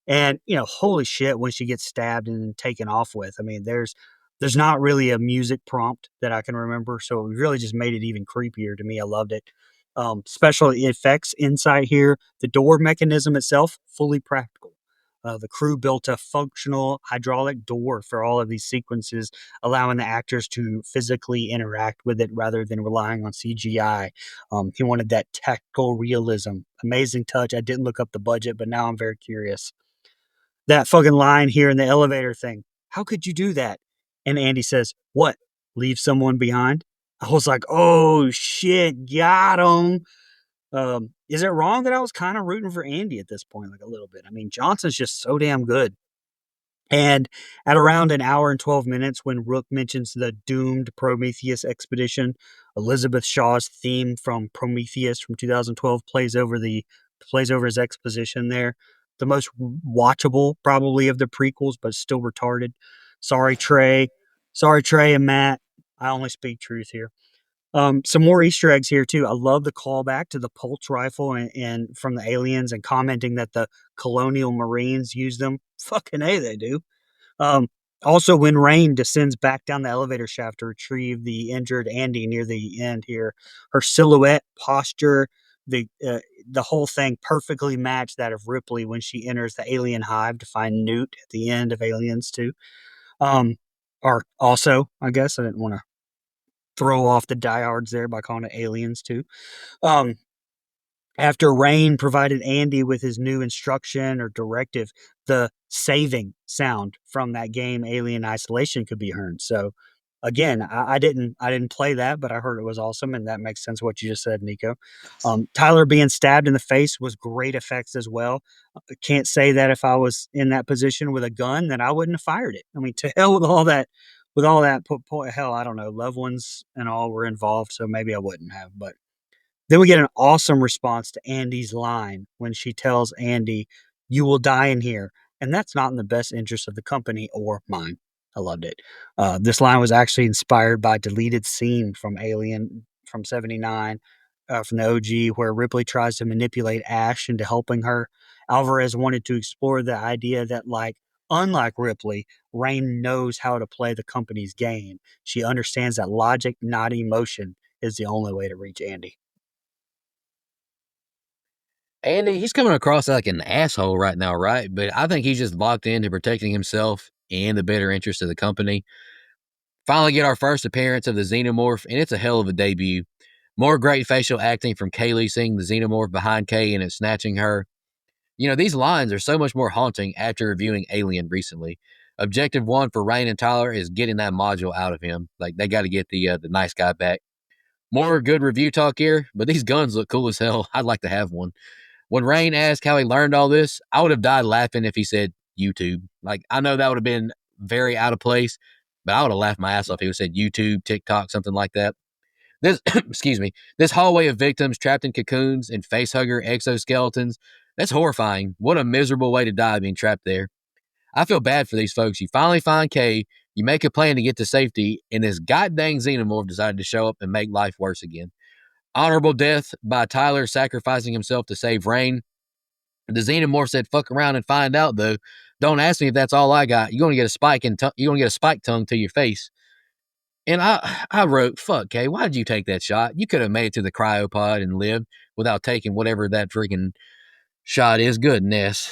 And, holy shit, when she gets stabbed and taken off with, I mean, there's not really a music prompt that I can remember. So it really just made it even creepier to me. I loved it. Special effects insight here. The door mechanism itself, fully practical. The crew built a functional hydraulic door for all of these sequences, allowing the actors to physically interact with it rather than relying on CGI. He wanted that tactile realism. Amazing touch. I didn't look up the budget, but now I'm very curious. That fucking line here in the elevator thing. How could you do that? And Andy says, what? Leave someone behind? I was like, oh shit, got him. Is it wrong that I was kind of rooting for Andy at this point, like a little bit? I mean, Johnson's just so damn good. And at around an hour and 12 minutes, when Rook mentions the doomed Prometheus expedition, Elizabeth Shaw's theme from Prometheus from 2012 plays over his exposition there. The most watchable, probably, of the prequels, but still retarded. Sorry, Trey. Sorry, Trey and Matt. I only speak truth here. Some more Easter eggs here too. I love the callback to the pulse rifle and from the aliens and commenting that the colonial Marines use them. Fucking A, they do. Um, Also, when Rain descends back down the elevator shaft to retrieve the injured Andy near the end here, her silhouette, posture, the whole thing perfectly matched that of Ripley when she enters the alien hive to find Newt at the end of Aliens 2. Or also, I guess I didn't want to throw off the diehards there by calling it Aliens 2. Um, After Rain provided Andy with his new instruction or directive, the saving sound from that game Alien Isolation could be heard. So again, I didn't play that, but I heard it was awesome, and that makes sense what you just said, Nico. Tyler being stabbed in the face was great effects as well. Can't say that if I was in that position with a gun, that I wouldn't have fired it. I mean, to hell with all that with all that, hell, I don't know, loved ones and all were involved, so maybe I wouldn't have. But then we get an awesome response to Andy's line when she tells Andy, "You will die in here," and that's not in the best interest of the company or mine. I loved it. This line was actually inspired by a deleted scene from Alien from '79, from the OG, where Ripley tries to manipulate Ash into helping her. Alvarez wanted to explore the idea that, like, unlike Ripley, Rain knows how to play the company's game. She understands that logic, not emotion, is the only way to reach Andy. Andy, he's coming across like an asshole right now, right? But I think he's just locked into protecting himself and the better interest of the company. Finally get our first appearance of the Xenomorph, and it's a hell of a debut. More great facial acting from Kaylee seeing the Xenomorph behind Kay and it snatching her. These lines are so much more haunting after reviewing Alien recently. Objective one for Rain and Tyler is getting that module out of him. Like, they got to get the nice guy back. More good review talk here, but these guns look cool as hell. I'd like to have one. When Rain asked how he learned all this, I would have died laughing if he said YouTube. Like, I know that would have been very out of place, but I would have laughed my ass off if he would have said YouTube, TikTok, something like that. This, excuse me, this hallway of victims trapped in cocoons and facehugger exoskeletons, that's horrifying. What a miserable way to die being trapped there. I feel bad for these folks. You finally find Kay, you make a plan to get to safety, and this goddamn xenomorph decided to show up and make life worse again. Honorable death by Tyler sacrificing himself to save Rain. The xenomorph said, "Fuck around and find out, though. Don't ask me if that's all I got. You're gonna get a spike tongue to your face." And I wrote, "Fuck, Kay, why did you take that shot? You could have made it to the cryopod and lived without taking whatever that freaking shot is." Goodness.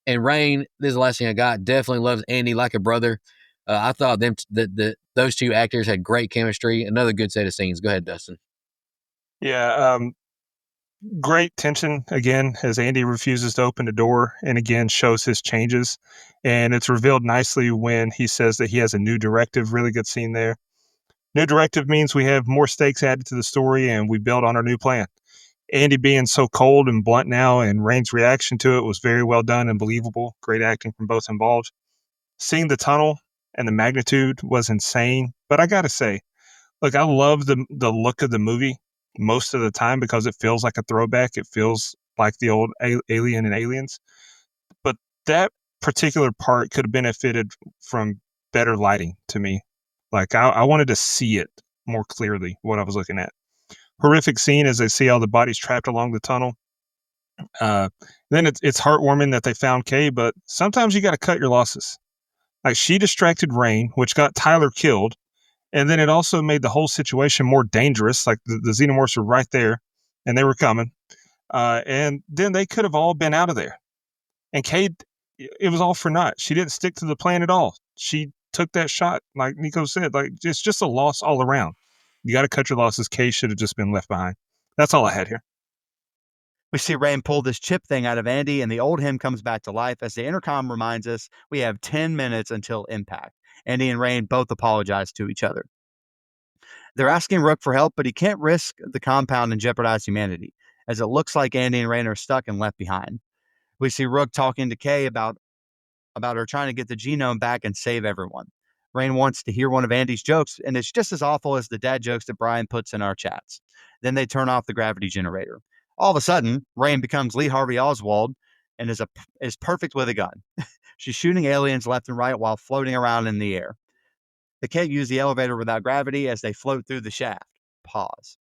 And Rain, this is the last thing I got, definitely loves Andy like a brother. I thought those two actors had great chemistry. Another good set of scenes. Go ahead, Dustin. Yeah, great tension again as Andy refuses to open the door and again shows his changes. And it's revealed nicely when he says that he has a new directive. Really good scene there. New directive means we have more stakes added to the story and we build on our new plan. Andy being so cold and blunt now and Rain's reaction to it was very well done and believable. Great acting from both involved. Seeing the tunnel and the magnitude was insane. But I gotta say, look, I love the look of the movie most of the time because it feels like a throwback. It feels like the old Alien and Aliens. But that particular part could have benefited from better lighting to me. Like, I wanted to see it more clearly, what I was looking at. Horrific scene as they see all the bodies trapped along the tunnel. Then it's heartwarming that they found Kay, but sometimes you got to cut your losses. Like, she distracted Rain, which got Tyler killed, and then it also made the whole situation more dangerous. Like, the xenomorphs were right there, and they were coming. And then they could have all been out of there. And Kay, it was all for naught. She didn't stick to the plan at all. She took that shot, like Nico said. Like, it's just a loss all around. You got to cut your losses. Kay should have just been left behind. That's all I had here. We see Rain pull this chip thing out of Andy, and the old him comes back to life as the intercom reminds us we have 10 minutes until impact. Andy and Rain both apologize to each other. They're asking Rook for help, but he can't risk the compound and jeopardize humanity, as it looks like Andy and Rain are stuck and left behind. We see Rook talking to Kay about her trying to get the genome back and save everyone. Rain wants to hear one of Andy's jokes, and it's just as awful as the dad jokes that Brian puts in our chats. Then they turn off the gravity generator. All of a sudden, Rain becomes Lee Harvey Oswald and is perfect with a gun. She's shooting aliens left and right while floating around in the air. They can't use the elevator without gravity as they float through the shaft. Pause.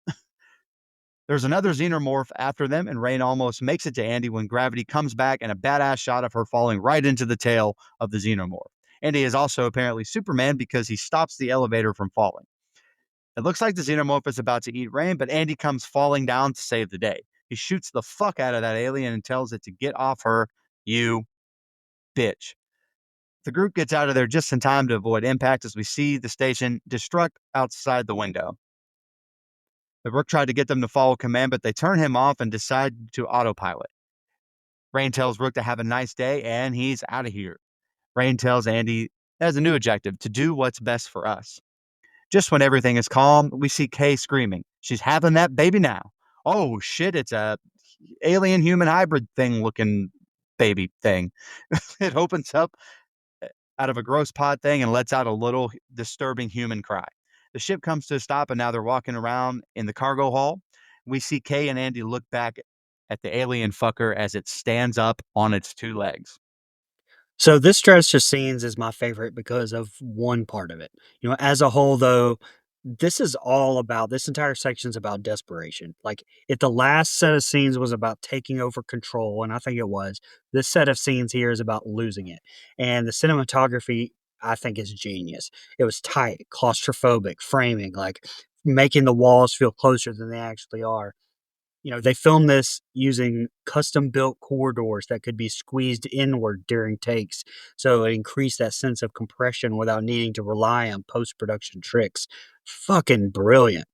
There's another xenomorph after them, and Rain almost makes it to Andy when gravity comes back and a badass shot of her falling right into the tail of the xenomorph. Andy is also apparently Superman because he stops the elevator from falling. It looks like the xenomorph is about to eat Rain, but Andy comes falling down to save the day. He shoots the fuck out of that alien and tells it to get off her, you bitch. The group gets out of there just in time to avoid impact as we see the station destruct outside the window. The Rook tried to get them to follow command, but they turn him off and decide to autopilot. Rain tells Rook to have a nice day, and he's out of here. Rain tells Andy has a new objective, to do what's best for us. Just when everything is calm, we see Kay screaming. She's having that baby now. Oh, shit, it's a alien-human hybrid thing looking baby thing. It opens up out of a gross pod thing and lets out a little disturbing human cry. The ship comes to a stop, and now they're walking around in the cargo hall. We see Kay and Andy look back at the alien fucker as it stands up on its two legs. So this stretch of scenes is my favorite because of one part of it. As a whole, though, this entire section's about desperation. Like, if the last set of scenes was about taking over control, and I think it was, this set of scenes here is about losing it. And the cinematography, I think, is genius. It was tight, claustrophobic, framing, like making the walls feel closer than they actually are. They filmed this using custom built corridors that could be squeezed inward during takes. So it increased that sense of compression without needing to rely on post production tricks. Fucking brilliant.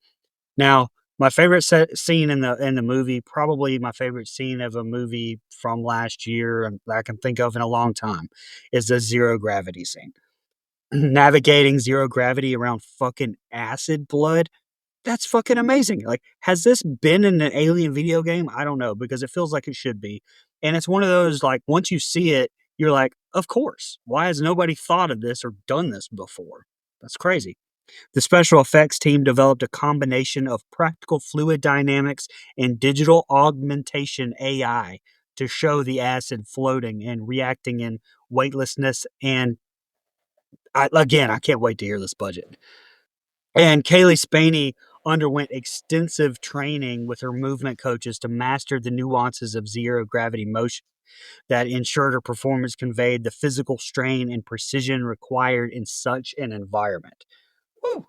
Now, my favorite scene in the movie, probably my favorite scene of a movie from last year that I can think of in a long time, is the zero gravity scene. Navigating zero gravity around fucking acid blood, that's fucking amazing. Like, has this been in an Alien video game? I don't know, because it feels like it should be. And it's one of those, like, once you see it, you're like, of course. Why has nobody thought of this or done this before? That's crazy. The special effects team developed a combination of practical fluid dynamics and digital augmentation AI to show the acid floating and reacting in weightlessness. And I can't wait to hear this budget. And Kaylee Spaney underwent extensive training with her movement coaches to master the nuances of zero gravity motion that ensured her performance conveyed the physical strain and precision required in such an environment. Woo.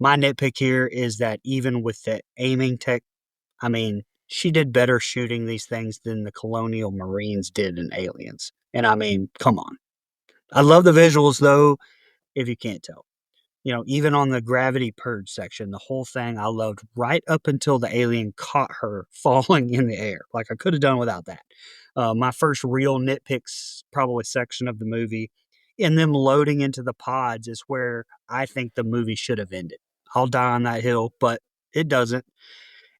My nitpick here is that even with the aiming tech, I mean, she did better shooting these things than the Colonial Marines did in Aliens. And I mean, come on. I love the visuals though, if you can't tell. Even on the gravity purge section, the whole thing I loved right up until the alien caught her falling in the air. Like, I could have done without that. My first real nitpicks, probably section of the movie, and them loading into the pods is where I think the movie should have ended. I'll die on that hill, but it doesn't.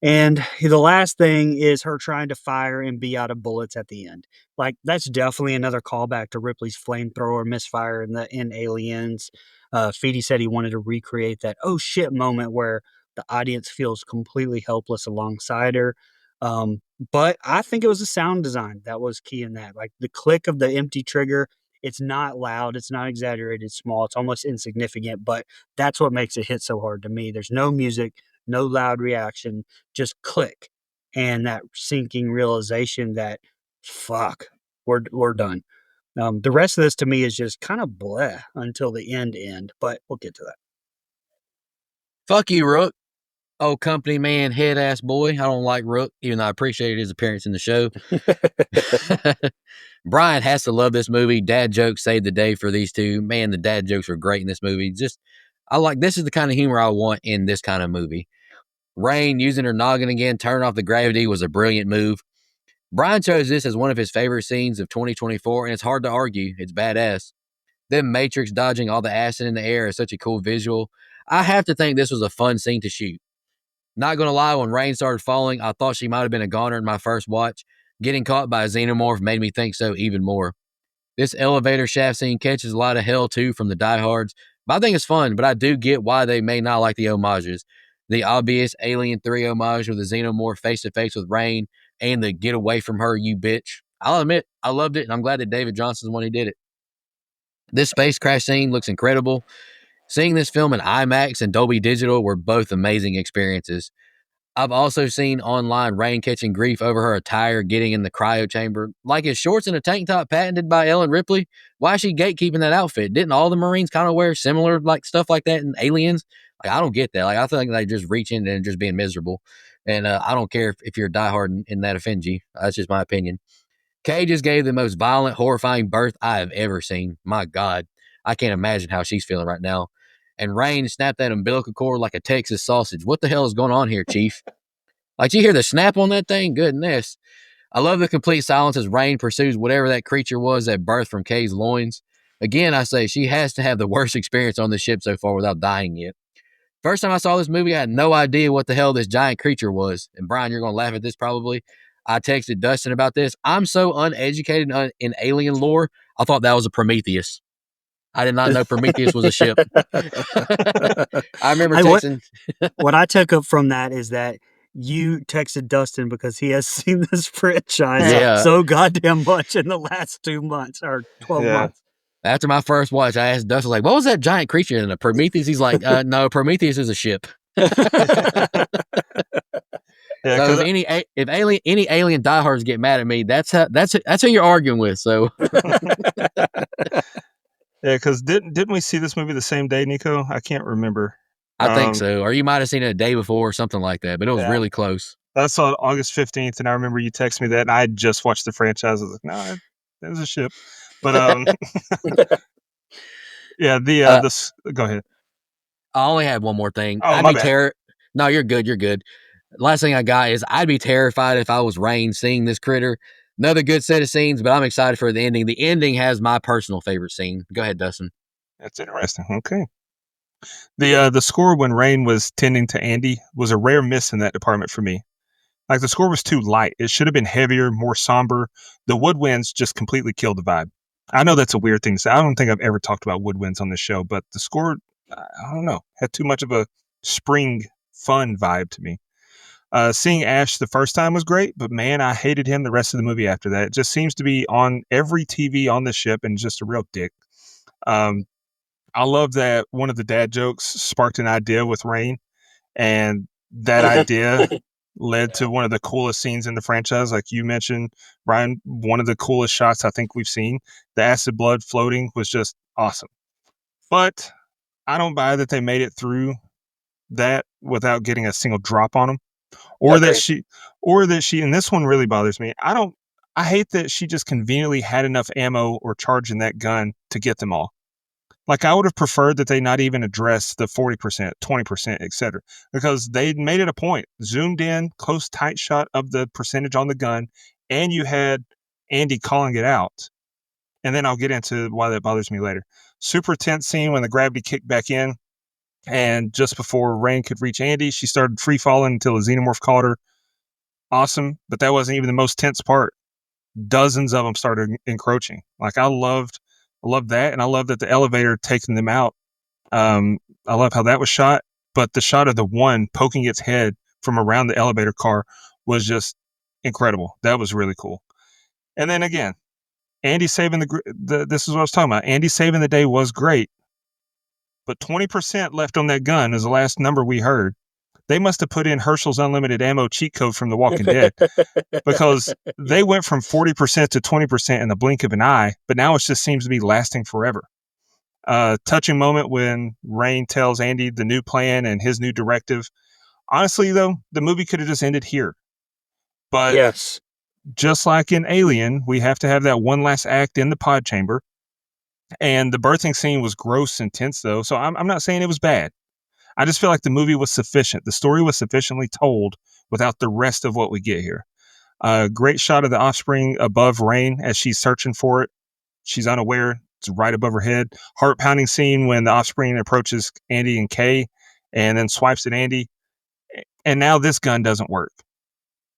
And the last thing is her trying to fire and be out of bullets at the end. Like, that's definitely another callback to Ripley's flamethrower misfire in Aliens. Feedy said he wanted to recreate that oh shit moment where the audience feels completely helpless alongside her. But I think it was the sound design that was key in that. Like, the click of the empty trigger, it's not loud, it's not exaggerated small, it's almost insignificant, but that's what makes it hit so hard to me. There's no music, no loud reaction, just click, and that sinking realization that fuck, we're done. The rest of this to me is just kind of bleh until the end, but we'll get to that. Fuck you, Rook. Oh, company man, head ass boy. I don't like Rook, even though I appreciated his appearance in the show. Brian has to love this movie. Dad jokes saved the day for these two. Man, the dad jokes are great in this movie. This is the kind of humor I want in this kind of movie. Rain using her noggin again, turning off the gravity was a brilliant move. Brian chose this as one of his favorite scenes of 2024, and it's hard to argue. It's badass. Them Matrix dodging all the acid in the air is such a cool visual. I have to think this was a fun scene to shoot. Not gonna lie, when Rain started falling, I thought she might have been a goner in my first watch. Getting caught by a xenomorph made me think so even more. This elevator shaft scene catches a lot of hell too from the diehards, but I think it's fun, but I do get why they may not like the homages. The obvious Alien 3 homage with the xenomorph face to face with Rain and the get away from her, you bitch. I'll admit, I loved it, and I'm glad that David Johnson's the one who did it. This space crash scene looks incredible. Seeing this film in IMAX and Dolby Digital were both amazing experiences. I've also seen online Rain catching grief over her attire getting in the cryo chamber. Like, is shorts and a tank top patented by Ellen Ripley? Why is she gatekeeping that outfit? Didn't all the Marines kind of wear similar like stuff like that in Aliens? Like, I don't get that. Like, I think they just reach in and just being miserable. And I don't care if you're a diehard and that offends you. That's just my opinion. Kay just gave the most violent, horrifying birth I have ever seen. My God, I can't imagine how she's feeling right now. And Rain snapped that umbilical cord like a Texas sausage. What the hell is going on here, Chief? Like, you hear the snap on that thing? Goodness. I love the complete silence as Rain pursues whatever that creature was that birthed from Kay's loins. Again, I say she has to have the worst experience on this ship so far without dying yet. First time I saw this movie, I had no idea what the hell this giant creature was. And Brian, you're going to laugh at this probably. I texted Dustin about this. I'm so uneducated in alien lore, I thought that was a Prometheus. I did not know Prometheus was a ship. I remember What texting. what I took up from that is that you texted Dustin because he has seen this franchise Yeah. so goddamn much in the last 2 months or 12 Yeah. months. After my first watch, I asked Dustin, like, what was that giant creature in the Prometheus? He's like, no, Prometheus is a ship. Yeah, So because if any alien diehards get mad at me, that's who you're arguing with. So didn't we see this movie the same day, Nico? I can't remember. I think so. Or you might have seen it a day before or something like that, but it was really close. I saw it August 15th, and I remember you texted me that, and I had just watched the franchise. I was like, no, it was a ship. But yeah, go ahead. I only have one more thing. Oh, I'd my be bad. No, you're good. You're good. Last thing I got is I'd be terrified if I was Rain seeing this critter. Another good set of scenes, but I'm excited for the ending. The ending has my personal favorite scene. Go ahead, Dustin. That's interesting. Okay. The score when Rain was tending to Andy was a rare miss in that department for me. Like, the score was too light. It should have been heavier, more somber. The woodwinds just completely killed the vibe. I know that's a weird thing to say. I don't think I've ever talked about woodwinds on this show, but the score, I don't know, had too much of a spring fun vibe to me. Seeing Ash the first time was great, but man, I hated him the rest of the movie after that. It just seems to be on every TV on the ship and just a real dick. I love that one of the dad jokes sparked an idea with Rain, and that idea led to one of the coolest scenes in the franchise. Like you mentioned, Brian, one of the coolest shots I think we've seen. The acid blood floating was just awesome. But I don't buy that they made it through that without getting a single drop on them. Or that she, and this one really bothers me. I hate that she just conveniently had enough ammo or charge in that gun to get them all. Like, I would have preferred that they not even address the 40%, 20%, etc., because they made it a point. Zoomed in, close, tight shot of the percentage on the gun, and you had Andy calling it out. And then I'll get into why that bothers me later. Super tense scene when the gravity kicked back in, and just before Rain could reach Andy, she started free falling until a xenomorph caught her. Awesome, but that wasn't even the most tense part. Dozens of them started encroaching. Like, I loved that, and I love that the elevator taking them out. I love how that was shot, but the shot of the one poking its head from around the elevator car was just incredible. That was really cool. And then again, Andy saving this is what I was talking about. Andy saving the day was great, but 20% left on that gun is the last number we heard. They must have put in Herschel's unlimited ammo cheat code from The Walking Dead, because they went from 40% to 20% in the blink of an eye, but now it just seems to be lasting forever. Touching moment when Rain tells Andy the new plan and his new directive. Honestly, though, the movie could have just ended here. But Yes. just like in Alien, we have to have that one last act in the pod chamber. And the birthing scene was gross and tense, though, so I'm not saying it was bad. I just feel like the movie was sufficient. The story was sufficiently told without the rest of what we get here. Great shot of the offspring above Rain as she's searching for it. She's unaware. It's right above her head. Heart pounding scene when the offspring approaches Andy and Kay and then swipes at Andy. And now this gun doesn't work.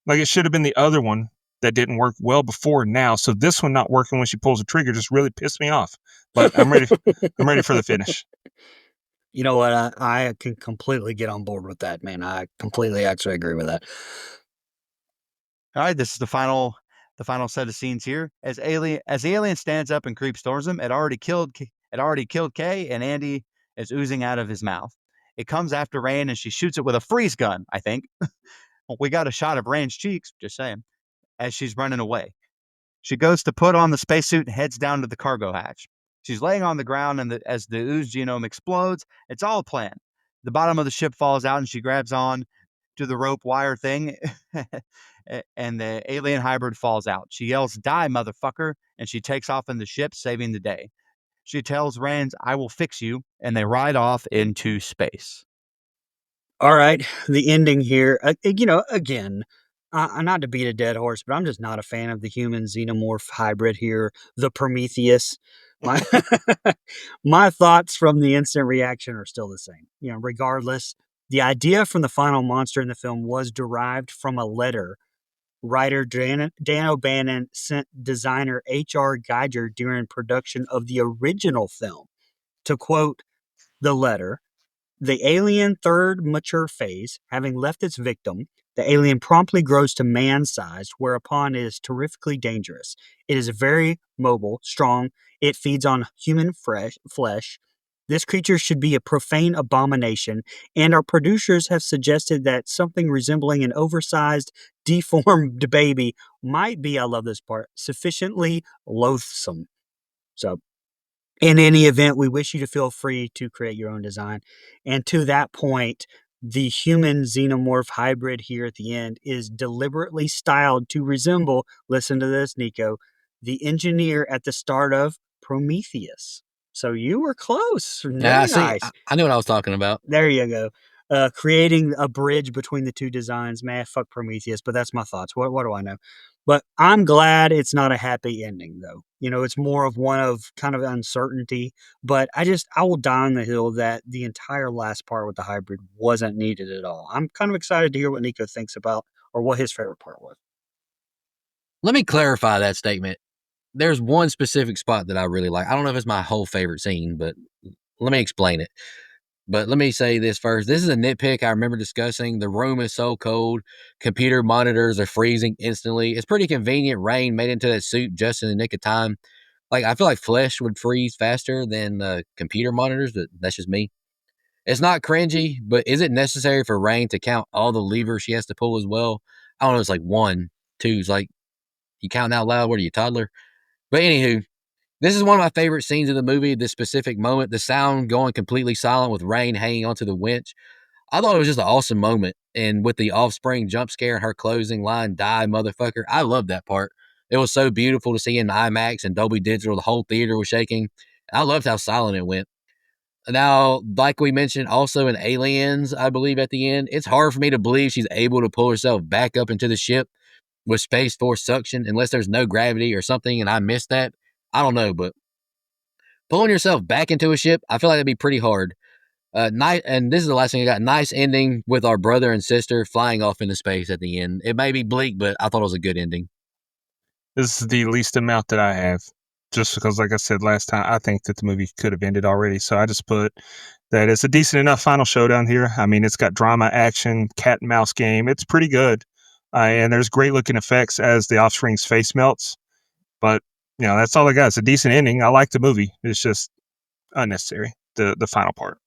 Like, it should have been the other one that didn't work well before now. So this one not working when she pulls the trigger just really pissed me off. But I'm ready. I'm ready for the finish. You know what? I can completely get on board with that, man. I completely actually agree with that. All right, this is the final set of scenes here. As the alien stands up and creeps towards him, it already killed Kay, and Andy is oozing out of his mouth. It comes after Rain, and she shoots it with a freeze gun, I think. We got a shot of Rain's cheeks, just saying, as she's running away. She goes to put on the spacesuit and heads down to the cargo hatch. She's laying on the ground, and as the ooze genome explodes, it's all planned. The bottom of the ship falls out, and she grabs on to the rope wire thing, and the alien hybrid falls out. She yells, "Die, motherfucker," and she takes off in the ship, saving the day. She tells Rains, "I will fix you," and they ride off into space. All right, the ending here. Again, not to beat a dead horse, but I'm just not a fan of the human xenomorph hybrid here, the Prometheus. My my thoughts from the instant reaction are still the same. Regardless, the idea from the final monster in the film was derived from a letter writer Dan O'Bannon sent designer H.R. Geiger during production of the original film. To quote the letter, the alien third mature phase, having left its victim, the alien promptly grows to man-sized, whereupon it is terrifically dangerous. It is very mobile, strong. It feeds on human flesh. This creature should be a profane abomination, and our producers have suggested that something resembling an oversized, deformed baby might be, I love this part, sufficiently loathsome. So, in any event, we wish you to feel free to create your own design. And to that point, the human xenomorph hybrid here at the end is deliberately styled to resemble, listen to this, Nico, the engineer at the start of Prometheus. So you were close. Very See, nice. I knew what I was talking about. There you go. Creating a bridge between the two designs. Man, fuck Prometheus, but that's my thoughts. What do I know? But I'm glad it's not a happy ending, though. You know, it's more of one of kind of uncertainty. But I will die on the hill that the entire last part with the hybrid wasn't needed at all. I'm kind of excited to hear what Nico thinks about or what his favorite part was. Let me clarify that statement. There's one specific spot that I really like. I don't know if it's my whole favorite scene, but let me explain it. But let me say this first. This is a nitpick I remember discussing. The room is so cold. Computer monitors are freezing instantly. It's pretty convenient. Rain made into that suit just in the nick of time. Like, I feel like flesh would freeze faster than computer monitors, but that's just me. It's not cringy, but is it necessary for Rain to count all the levers she has to pull as well? I don't know. It's like 1, 2. It's like, you count out loud. What are you, toddler? But anywho, this is one of my favorite scenes of the movie, this specific moment, the sound going completely silent with Rain hanging onto the winch. I thought it was just an awesome moment. And with the Offspring jump scare and her closing line, die, motherfucker, I loved that part. It was so beautiful to see in IMAX and Dolby Digital. The whole theater was shaking. I loved how silent it went. Now, like we mentioned also in Aliens, I believe at the end, it's hard for me to believe she's able to pull herself back up into the ship with Space Force suction unless there's no gravity or something and I missed that. I don't know, but pulling yourself back into a ship, I feel like that'd be pretty hard. And this is the last thing I got. Nice ending with our brother and sister flying off into space at the end. It may be bleak, but I thought it was a good ending. This is the least amount that I have, just because, like I said last time, I think that the movie could have ended already. So I just put that it's a decent enough final showdown here. I mean, it's got drama, action, cat and mouse game. It's pretty good. And there's great looking effects as the Offspring's face melts. But, you know, that's all I got. It's a decent ending. I like the movie. It's just unnecessary, the final part.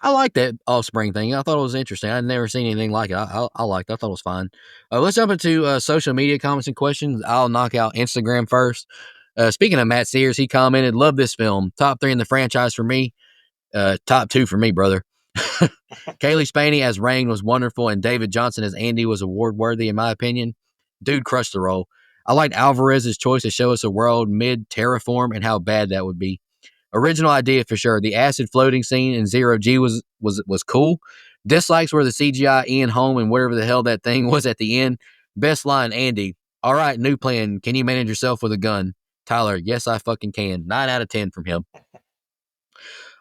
I like that Offspring thing. I thought it was interesting. I'd never seen anything like it. I liked it. I thought it was fine. Let's jump into social media comments and questions. I'll knock out Instagram first. Speaking of Matt Sears, he commented, love this film. Top 3 in the franchise for me. Top 2 for me, brother. Kaylee Spaney as Rain was wonderful, and David Johnson as Andy was award worthy, in my opinion. Dude crushed the role. I liked Alvarez's choice to show us a world mid terraform and how bad that would be. Original idea for sure. The acid floating scene in Zero G was cool. Dislikes were the CGI Ian Holm and whatever the hell that thing was at the end. Best line, Andy. All right, new plan. Can you manage yourself with a gun? Tyler, yes, I fucking can. 9 out of 10 from him.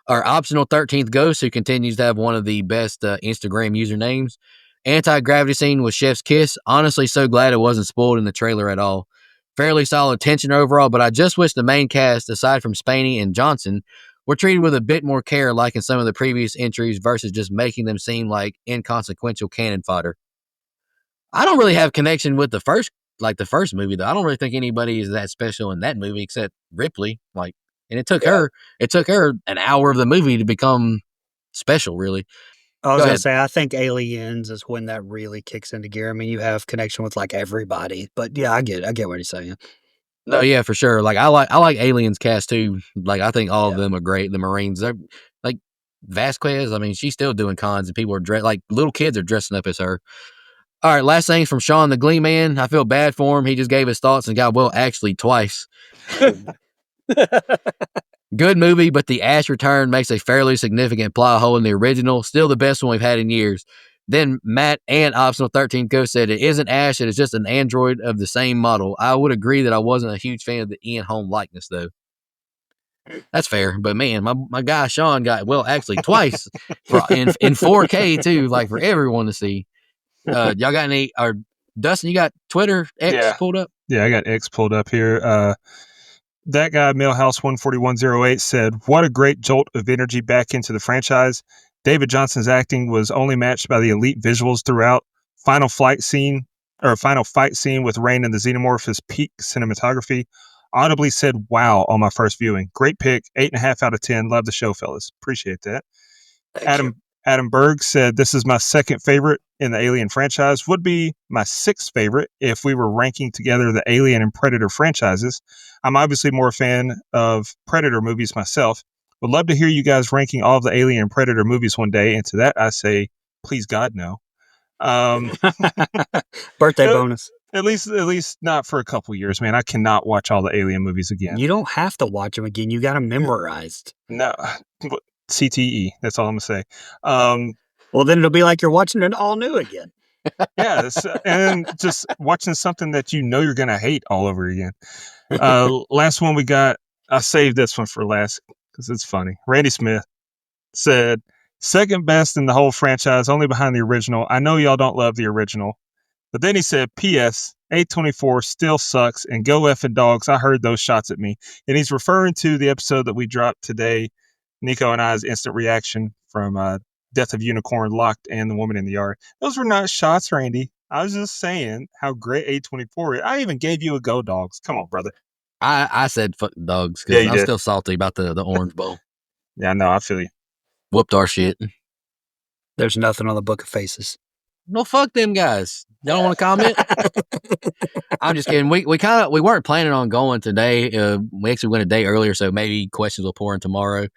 Our optional 13th ghost, who continues to have one of the best Instagram usernames. Anti-gravity scene with Chef's Kiss. Honestly, so glad it wasn't spoiled in the trailer at all. Fairly solid tension overall, but I just wish the main cast, aside from Spaney and Johnson, were treated with a bit more care like in some of the previous entries versus just making them seem like inconsequential cannon fodder. I don't really have connection with the first movie, though. I don't really think anybody is that special in that movie except Ripley. And it took her an hour of the movie to become special, really. I was going to say, I think Aliens is when that really kicks into gear. I mean, you have connection with like everybody, but yeah, I get what he's saying. No, yeah, for sure. Like I like Aliens cast too. Like I think all of them are great. The Marines, they're like Vasquez. I mean, she's still doing cons, and people are like little kids are dressing up as her. All right, last thing from Sean the Glee Man. I feel bad for him. He just gave his thoughts and got actually twice. Good movie, but the Ash return makes a fairly significant plot hole in the original. Still the best one we've had in years. Then Matt and Optional 13 Ghost said it isn't Ash, it is just an android of the same model. I would agree that I wasn't a huge fan of the Ian Holm likeness, though. That's fair, but man, my guy Sean got actually twice in 4K too, like for everyone to see. Y'all got any? Or Dustin, you got Twitter X pulled up? Yeah, I got X pulled up here. That guy, Millhouse14108, said, "What a great jolt of energy back into the franchise. David Johnson's acting was only matched by the elite visuals throughout. Final fight scene with Rain and the Xenomorph is peak cinematography. Audibly said, wow, on my first viewing. Great pick. 8.5 out of 10. Love the show, fellas. Appreciate that." Adam Berg said, "This is my second favorite in the Alien franchise. Would be my sixth favorite if we were ranking together the Alien and Predator franchises. I'm obviously more a fan of Predator movies myself. Would love to hear you guys ranking all of the Alien and Predator movies one day. And to that, I say, please God, no. Birthday bonus. At least not for a couple years, man. I cannot watch all the Alien movies again. You don't have to watch them again. You got them memorized. No, CTE. That's all I'm gonna say. Well, then it'll be like you're watching it all new again. Yeah, and just watching something that you know you're gonna hate all over again. Last one we got. I saved this one for last because it's funny. Randy Smith said, "Second best in the whole franchise, only behind the original. I know y'all don't love the original." But then he said, "P.S. A24 still sucks, and go effing dogs. I heard those shots at me." And he's referring to the episode that we dropped today, Nico and I's instant reaction from Death of Unicorn, Locked, and The Woman in the Yard. Those were not shots, Randy. I was just saying how great A24 is. I even gave you a go, dogs. Come on, brother. I said fuck dogs because I'm still salty about the Orange Bowl. Yeah, no, I feel you. Whooped our shit. There's nothing on the Book of Faces. No, fuck them guys. Y'all don't want to comment? I'm just kidding. We weren't planning on going today. We actually went a day earlier, so maybe questions will pour in tomorrow.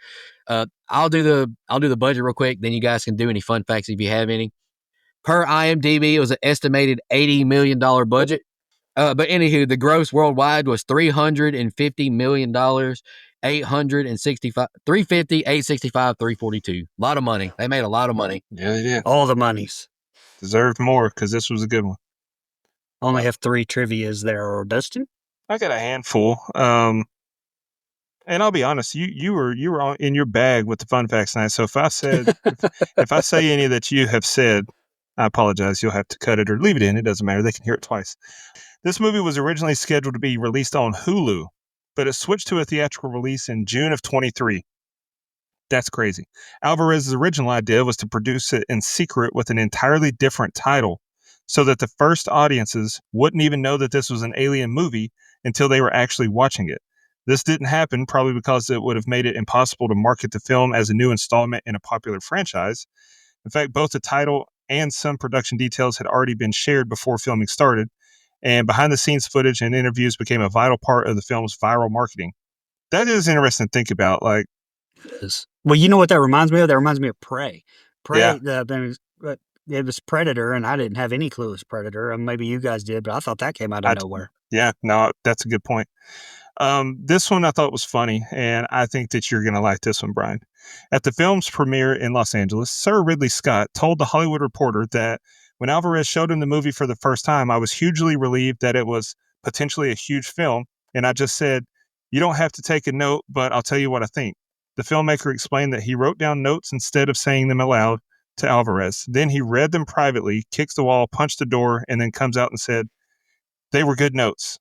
I'll do the budget real quick. Then you guys can do any fun facts if you have any. Per IMDb, it was an estimated $80 million budget. But anywho, the gross worldwide was $350 million, 865, 350, 865, 342. A lot of money. They made a lot of money. Yeah, they did. All the monies. Deserved more because this was a good one. Only have 3 trivias there, or Dustin? I got a handful. And I'll be honest, you were in your bag with the fun facts tonight. So if I said if I say any that you have said, I apologize. You'll have to cut it or leave it in. It doesn't matter. They can hear it twice. This movie was originally scheduled to be released on Hulu, but it switched to a theatrical release in June of 23. That's crazy. Alvarez's original idea was to produce it in secret with an entirely different title so that the first audiences wouldn't even know that this was an Alien movie until they were actually watching it. This didn't happen probably because it would have made it impossible to market the film as a new installment in a popular franchise. In fact, both the title and some production details had already been shared before filming started, and behind-the-scenes footage and interviews became a vital part of the film's viral marketing. That is interesting to think about. Like, well, you know what that reminds me of? That reminds me of Prey. Prey, yeah. It was Predator, and I didn't have any clue it was Predator. And maybe you guys did, but I thought that came out of nowhere. Yeah, no, that's a good point. This one I thought was funny, and I think that you're going to like this one, Brian. At the film's premiere in Los Angeles, Sir Ridley Scott told The Hollywood Reporter that when Alvarez showed him the movie for the first time, I was hugely relieved that it was potentially a huge film, and I just said, "You don't have to take a note, but I'll tell you what I think." The filmmaker explained that he wrote down notes instead of saying them aloud to Alvarez. Then he read them privately, kicks the wall, punched the door, and then comes out and said, "They were good notes."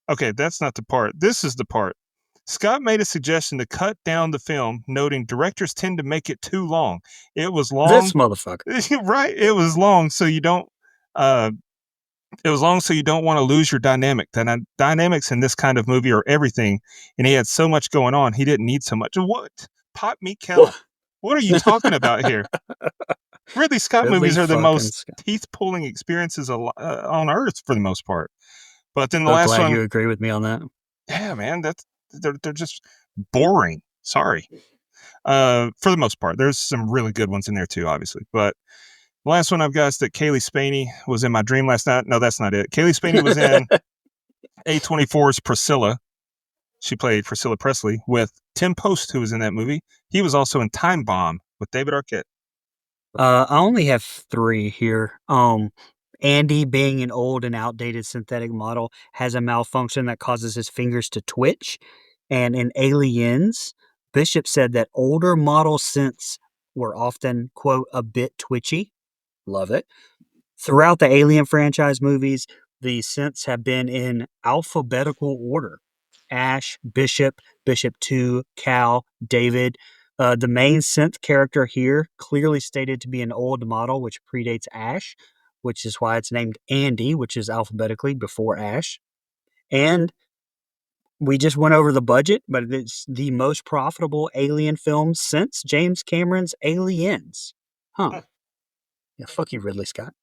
Okay, that's not the part. This is the part. Scott made a suggestion to cut down the film, noting directors tend to make it too long. It was long. This motherfucker. Right. It was long, so you don't want to lose your dynamic. The dynamics in this kind of movie are everything, and he had so much going on. He didn't need so much. What? Pot meat Kelly? What are you talking about here? Ridley Scott movies are the most teeth-pulling experiences on Earth for the most part. But then the last one, you agree with me on that. Yeah, man, they're just boring. Sorry. For the most part, there's some really good ones in there too, obviously. But the last one I've got is that Kaylee Spaney was in my dream last night. No, that's not it. Kaylee Spaney was in A24's Priscilla. She played Priscilla Presley with Tim Post, who was in that movie. He was also in Time Bomb with David Arquette. I only have 3 here. Andy, being an old and outdated synthetic model, has a malfunction that causes his fingers to twitch. And in Aliens, Bishop said that older model synths were often, quote, a bit twitchy. Love it. Throughout the Alien franchise movies, the synths have been in alphabetical order. Ash, Bishop, Bishop 2, Cal, David. The main synth character here clearly stated to be an old model which predates Ash, which is why it's named Andy, which is alphabetically before Ash. And we just went over the budget, but it's the most profitable Alien film since James Cameron's Aliens. Huh. Yeah, fuck you, Ridley Scott.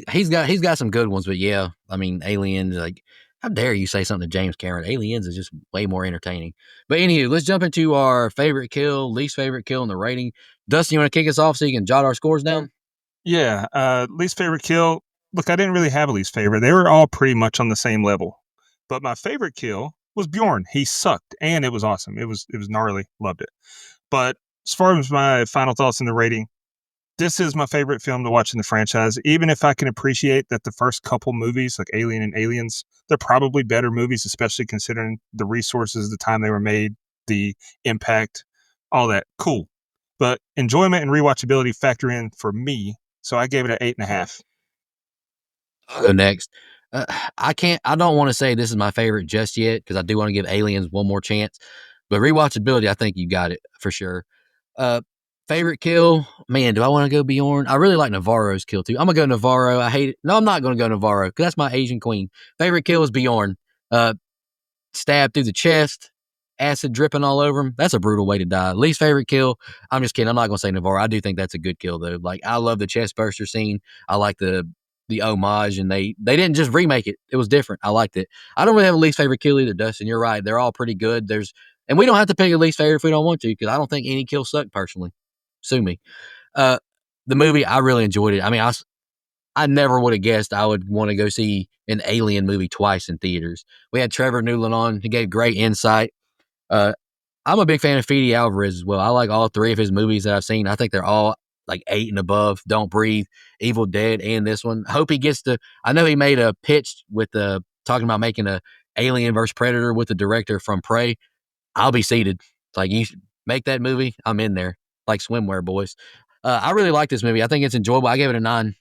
He's got some good ones, but yeah, I mean, Aliens, like, how dare you say something to James Cameron? Aliens is just way more entertaining. But anywho, let's jump into our favorite kill, least favorite kill, and the rating. Dustin, you want to kick us off so you can jot our scores down? Yeah. Least favorite kill. Look, I didn't really have a least favorite. They were all pretty much on the same level. But my favorite kill was Bjorn. He sucked, and it was awesome. It was gnarly. Loved it. But as far as my final thoughts in the rating, this is my favorite film to watch in the franchise. Even if I can appreciate that the first couple movies, like Alien and Aliens, they're probably better movies, especially considering the resources, the time they were made, the impact, all that. Cool. But enjoyment and rewatchability factor in for me. So I gave it an 8.5. I'll go next. I don't want to say this is my favorite just yet because I do want to give Aliens one more chance. But rewatchability, I think you got it for sure. Favorite kill, man, do I want to go Bjorn? I really like Navarro's kill too. I'm going to go Navarro. I hate it. No, I'm not going to go Navarro because that's my Asian queen. Favorite kill is Bjorn. Stabbed through the chest, acid dripping all over him. That's a brutal way to die. Least favorite kill, I'm just kidding. I'm not going to say Navarro. I do think that's a good kill though. Like, I love the chest burster scene. I like the homage, and they didn't just remake it. It was different. I liked it. I don't really have a least favorite kill either, Dustin. You're right. They're all pretty good. And we don't have to pick a least favorite if we don't want to, because I don't think any kill sucked personally. Sue me. The movie, I really enjoyed it. I mean, I never would have guessed I would want to go see an Alien movie twice in theaters. We had Trevor Newland on. He gave great insight. I'm a big fan of Fede Alvarez as well. I like all three of his movies that I've seen. I think they're all like 8 and above. Don't Breathe, Evil Dead, and this one. Hope he gets to. I know he made a pitch with talking about making a Alien vs Predator with the director from Prey. I'll be seated. It's like, you make that movie, I'm in there. Like swimwear, boys. I really like this movie. I think it's enjoyable. I gave it a 9.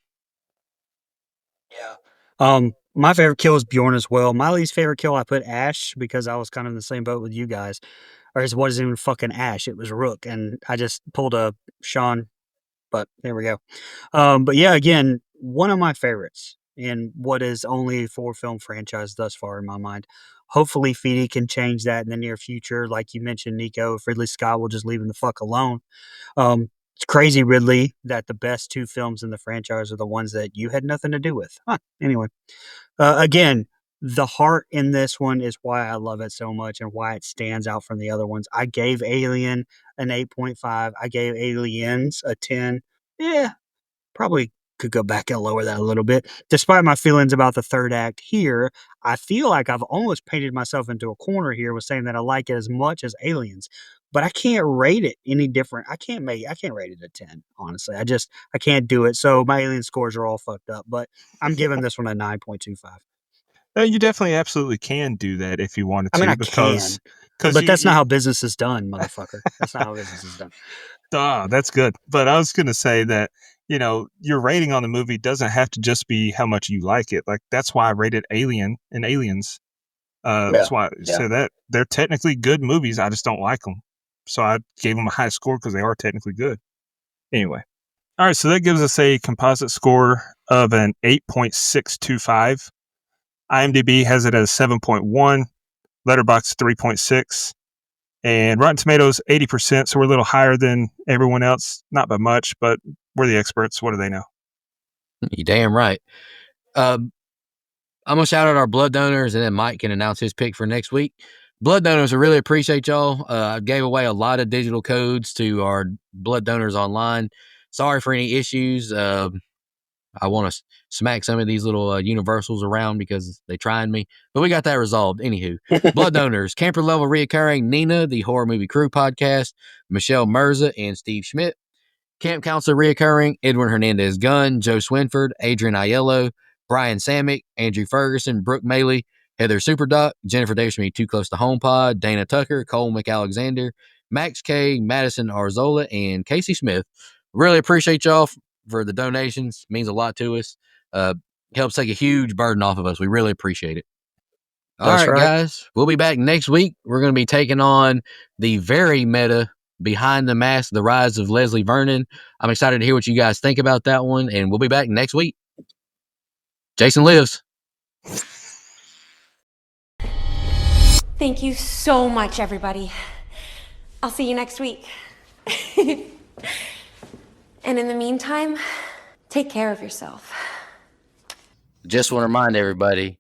Yeah. My favorite kill is Bjorn as well. My least favorite kill, I put Ash because I was kind of in the same boat with you guys. Or it wasn't even fucking Ash. It was Rook. And I just pulled a Sean, but there we go. But yeah, again, one of my favorites in what is only a 4-film franchise thus far in my mind. Hopefully, Fede can change that in the near future. Like you mentioned, Nico, if Ridley Scott will just leave him the fuck alone. It's crazy, Ridley, that the best 2 films in the franchise are the ones that you had nothing to do with. Anyway, again, the heart in this one is why I love it so much and why it stands out from the other ones. I gave Alien an 8.5. I gave Aliens a 10. Yeah, probably could go back and lower that a little bit. Despite my feelings about the third act here, I feel like I've almost painted myself into a corner here with saying that I like it as much as Aliens, but I can't rate it any different. I can't rate it a 10, honestly. I can't do it. So my Alien scores are all fucked up, but I'm giving this one a 9.25. You definitely absolutely can do that if you wanted to. I mean, I because but that's not how business is done, motherfucker. That's not how business is done. That's good. But I was going to say that, your rating on the movie doesn't have to just be how much you like it. Like, that's why I rated Alien and Aliens. That's why I say that they're technically good movies. I just don't like them. So I gave them a high score because they are technically good. Anyway. All right. So that gives us a composite score of an 8.625. IMDb has it as 7.1. Letterboxd 3.6. And Rotten Tomatoes, 80%, so we're a little higher than everyone else. Not by much, but we're the experts. What do they know? You damn right. I'm going to shout out our blood donors, and then Mike can announce his pick for next week. Blood donors, I really appreciate y'all. I gave away a lot of digital codes to our blood donors online. Sorry for any issues. I want to smack some of these little universals around because they trying me, but we got that resolved. Anywho, blood donors, camper level reoccurring Nina, the Horror Movie Crew podcast, Michelle Mirza and Steve Schmidt, camp counselor reoccurring Edwin Hernandez Gunn, Joe Swinford, Adrian Aiello, Brian Samick, Andrew Ferguson, Brooke Maley, Heather Superdoc, Jennifer Davis from Too Close to Home Pod, Dana Tucker, Cole McAlexander, Max K, Madison Arzola, and Casey Smith. Really appreciate y'all for the donations. It means a lot to us. helps take a huge burden off of us. We really appreciate it. All That's right, right. guys, we'll be back next week. We're going to be taking on the very meta Behind the Mask, The Rise of Leslie Vernon. I'm excited to hear what you guys think about that one, and we'll be back next week. Jason lives. Thank you so much, everybody. I'll see you next week. And in the meantime, take care of yourself. Just want to remind everybody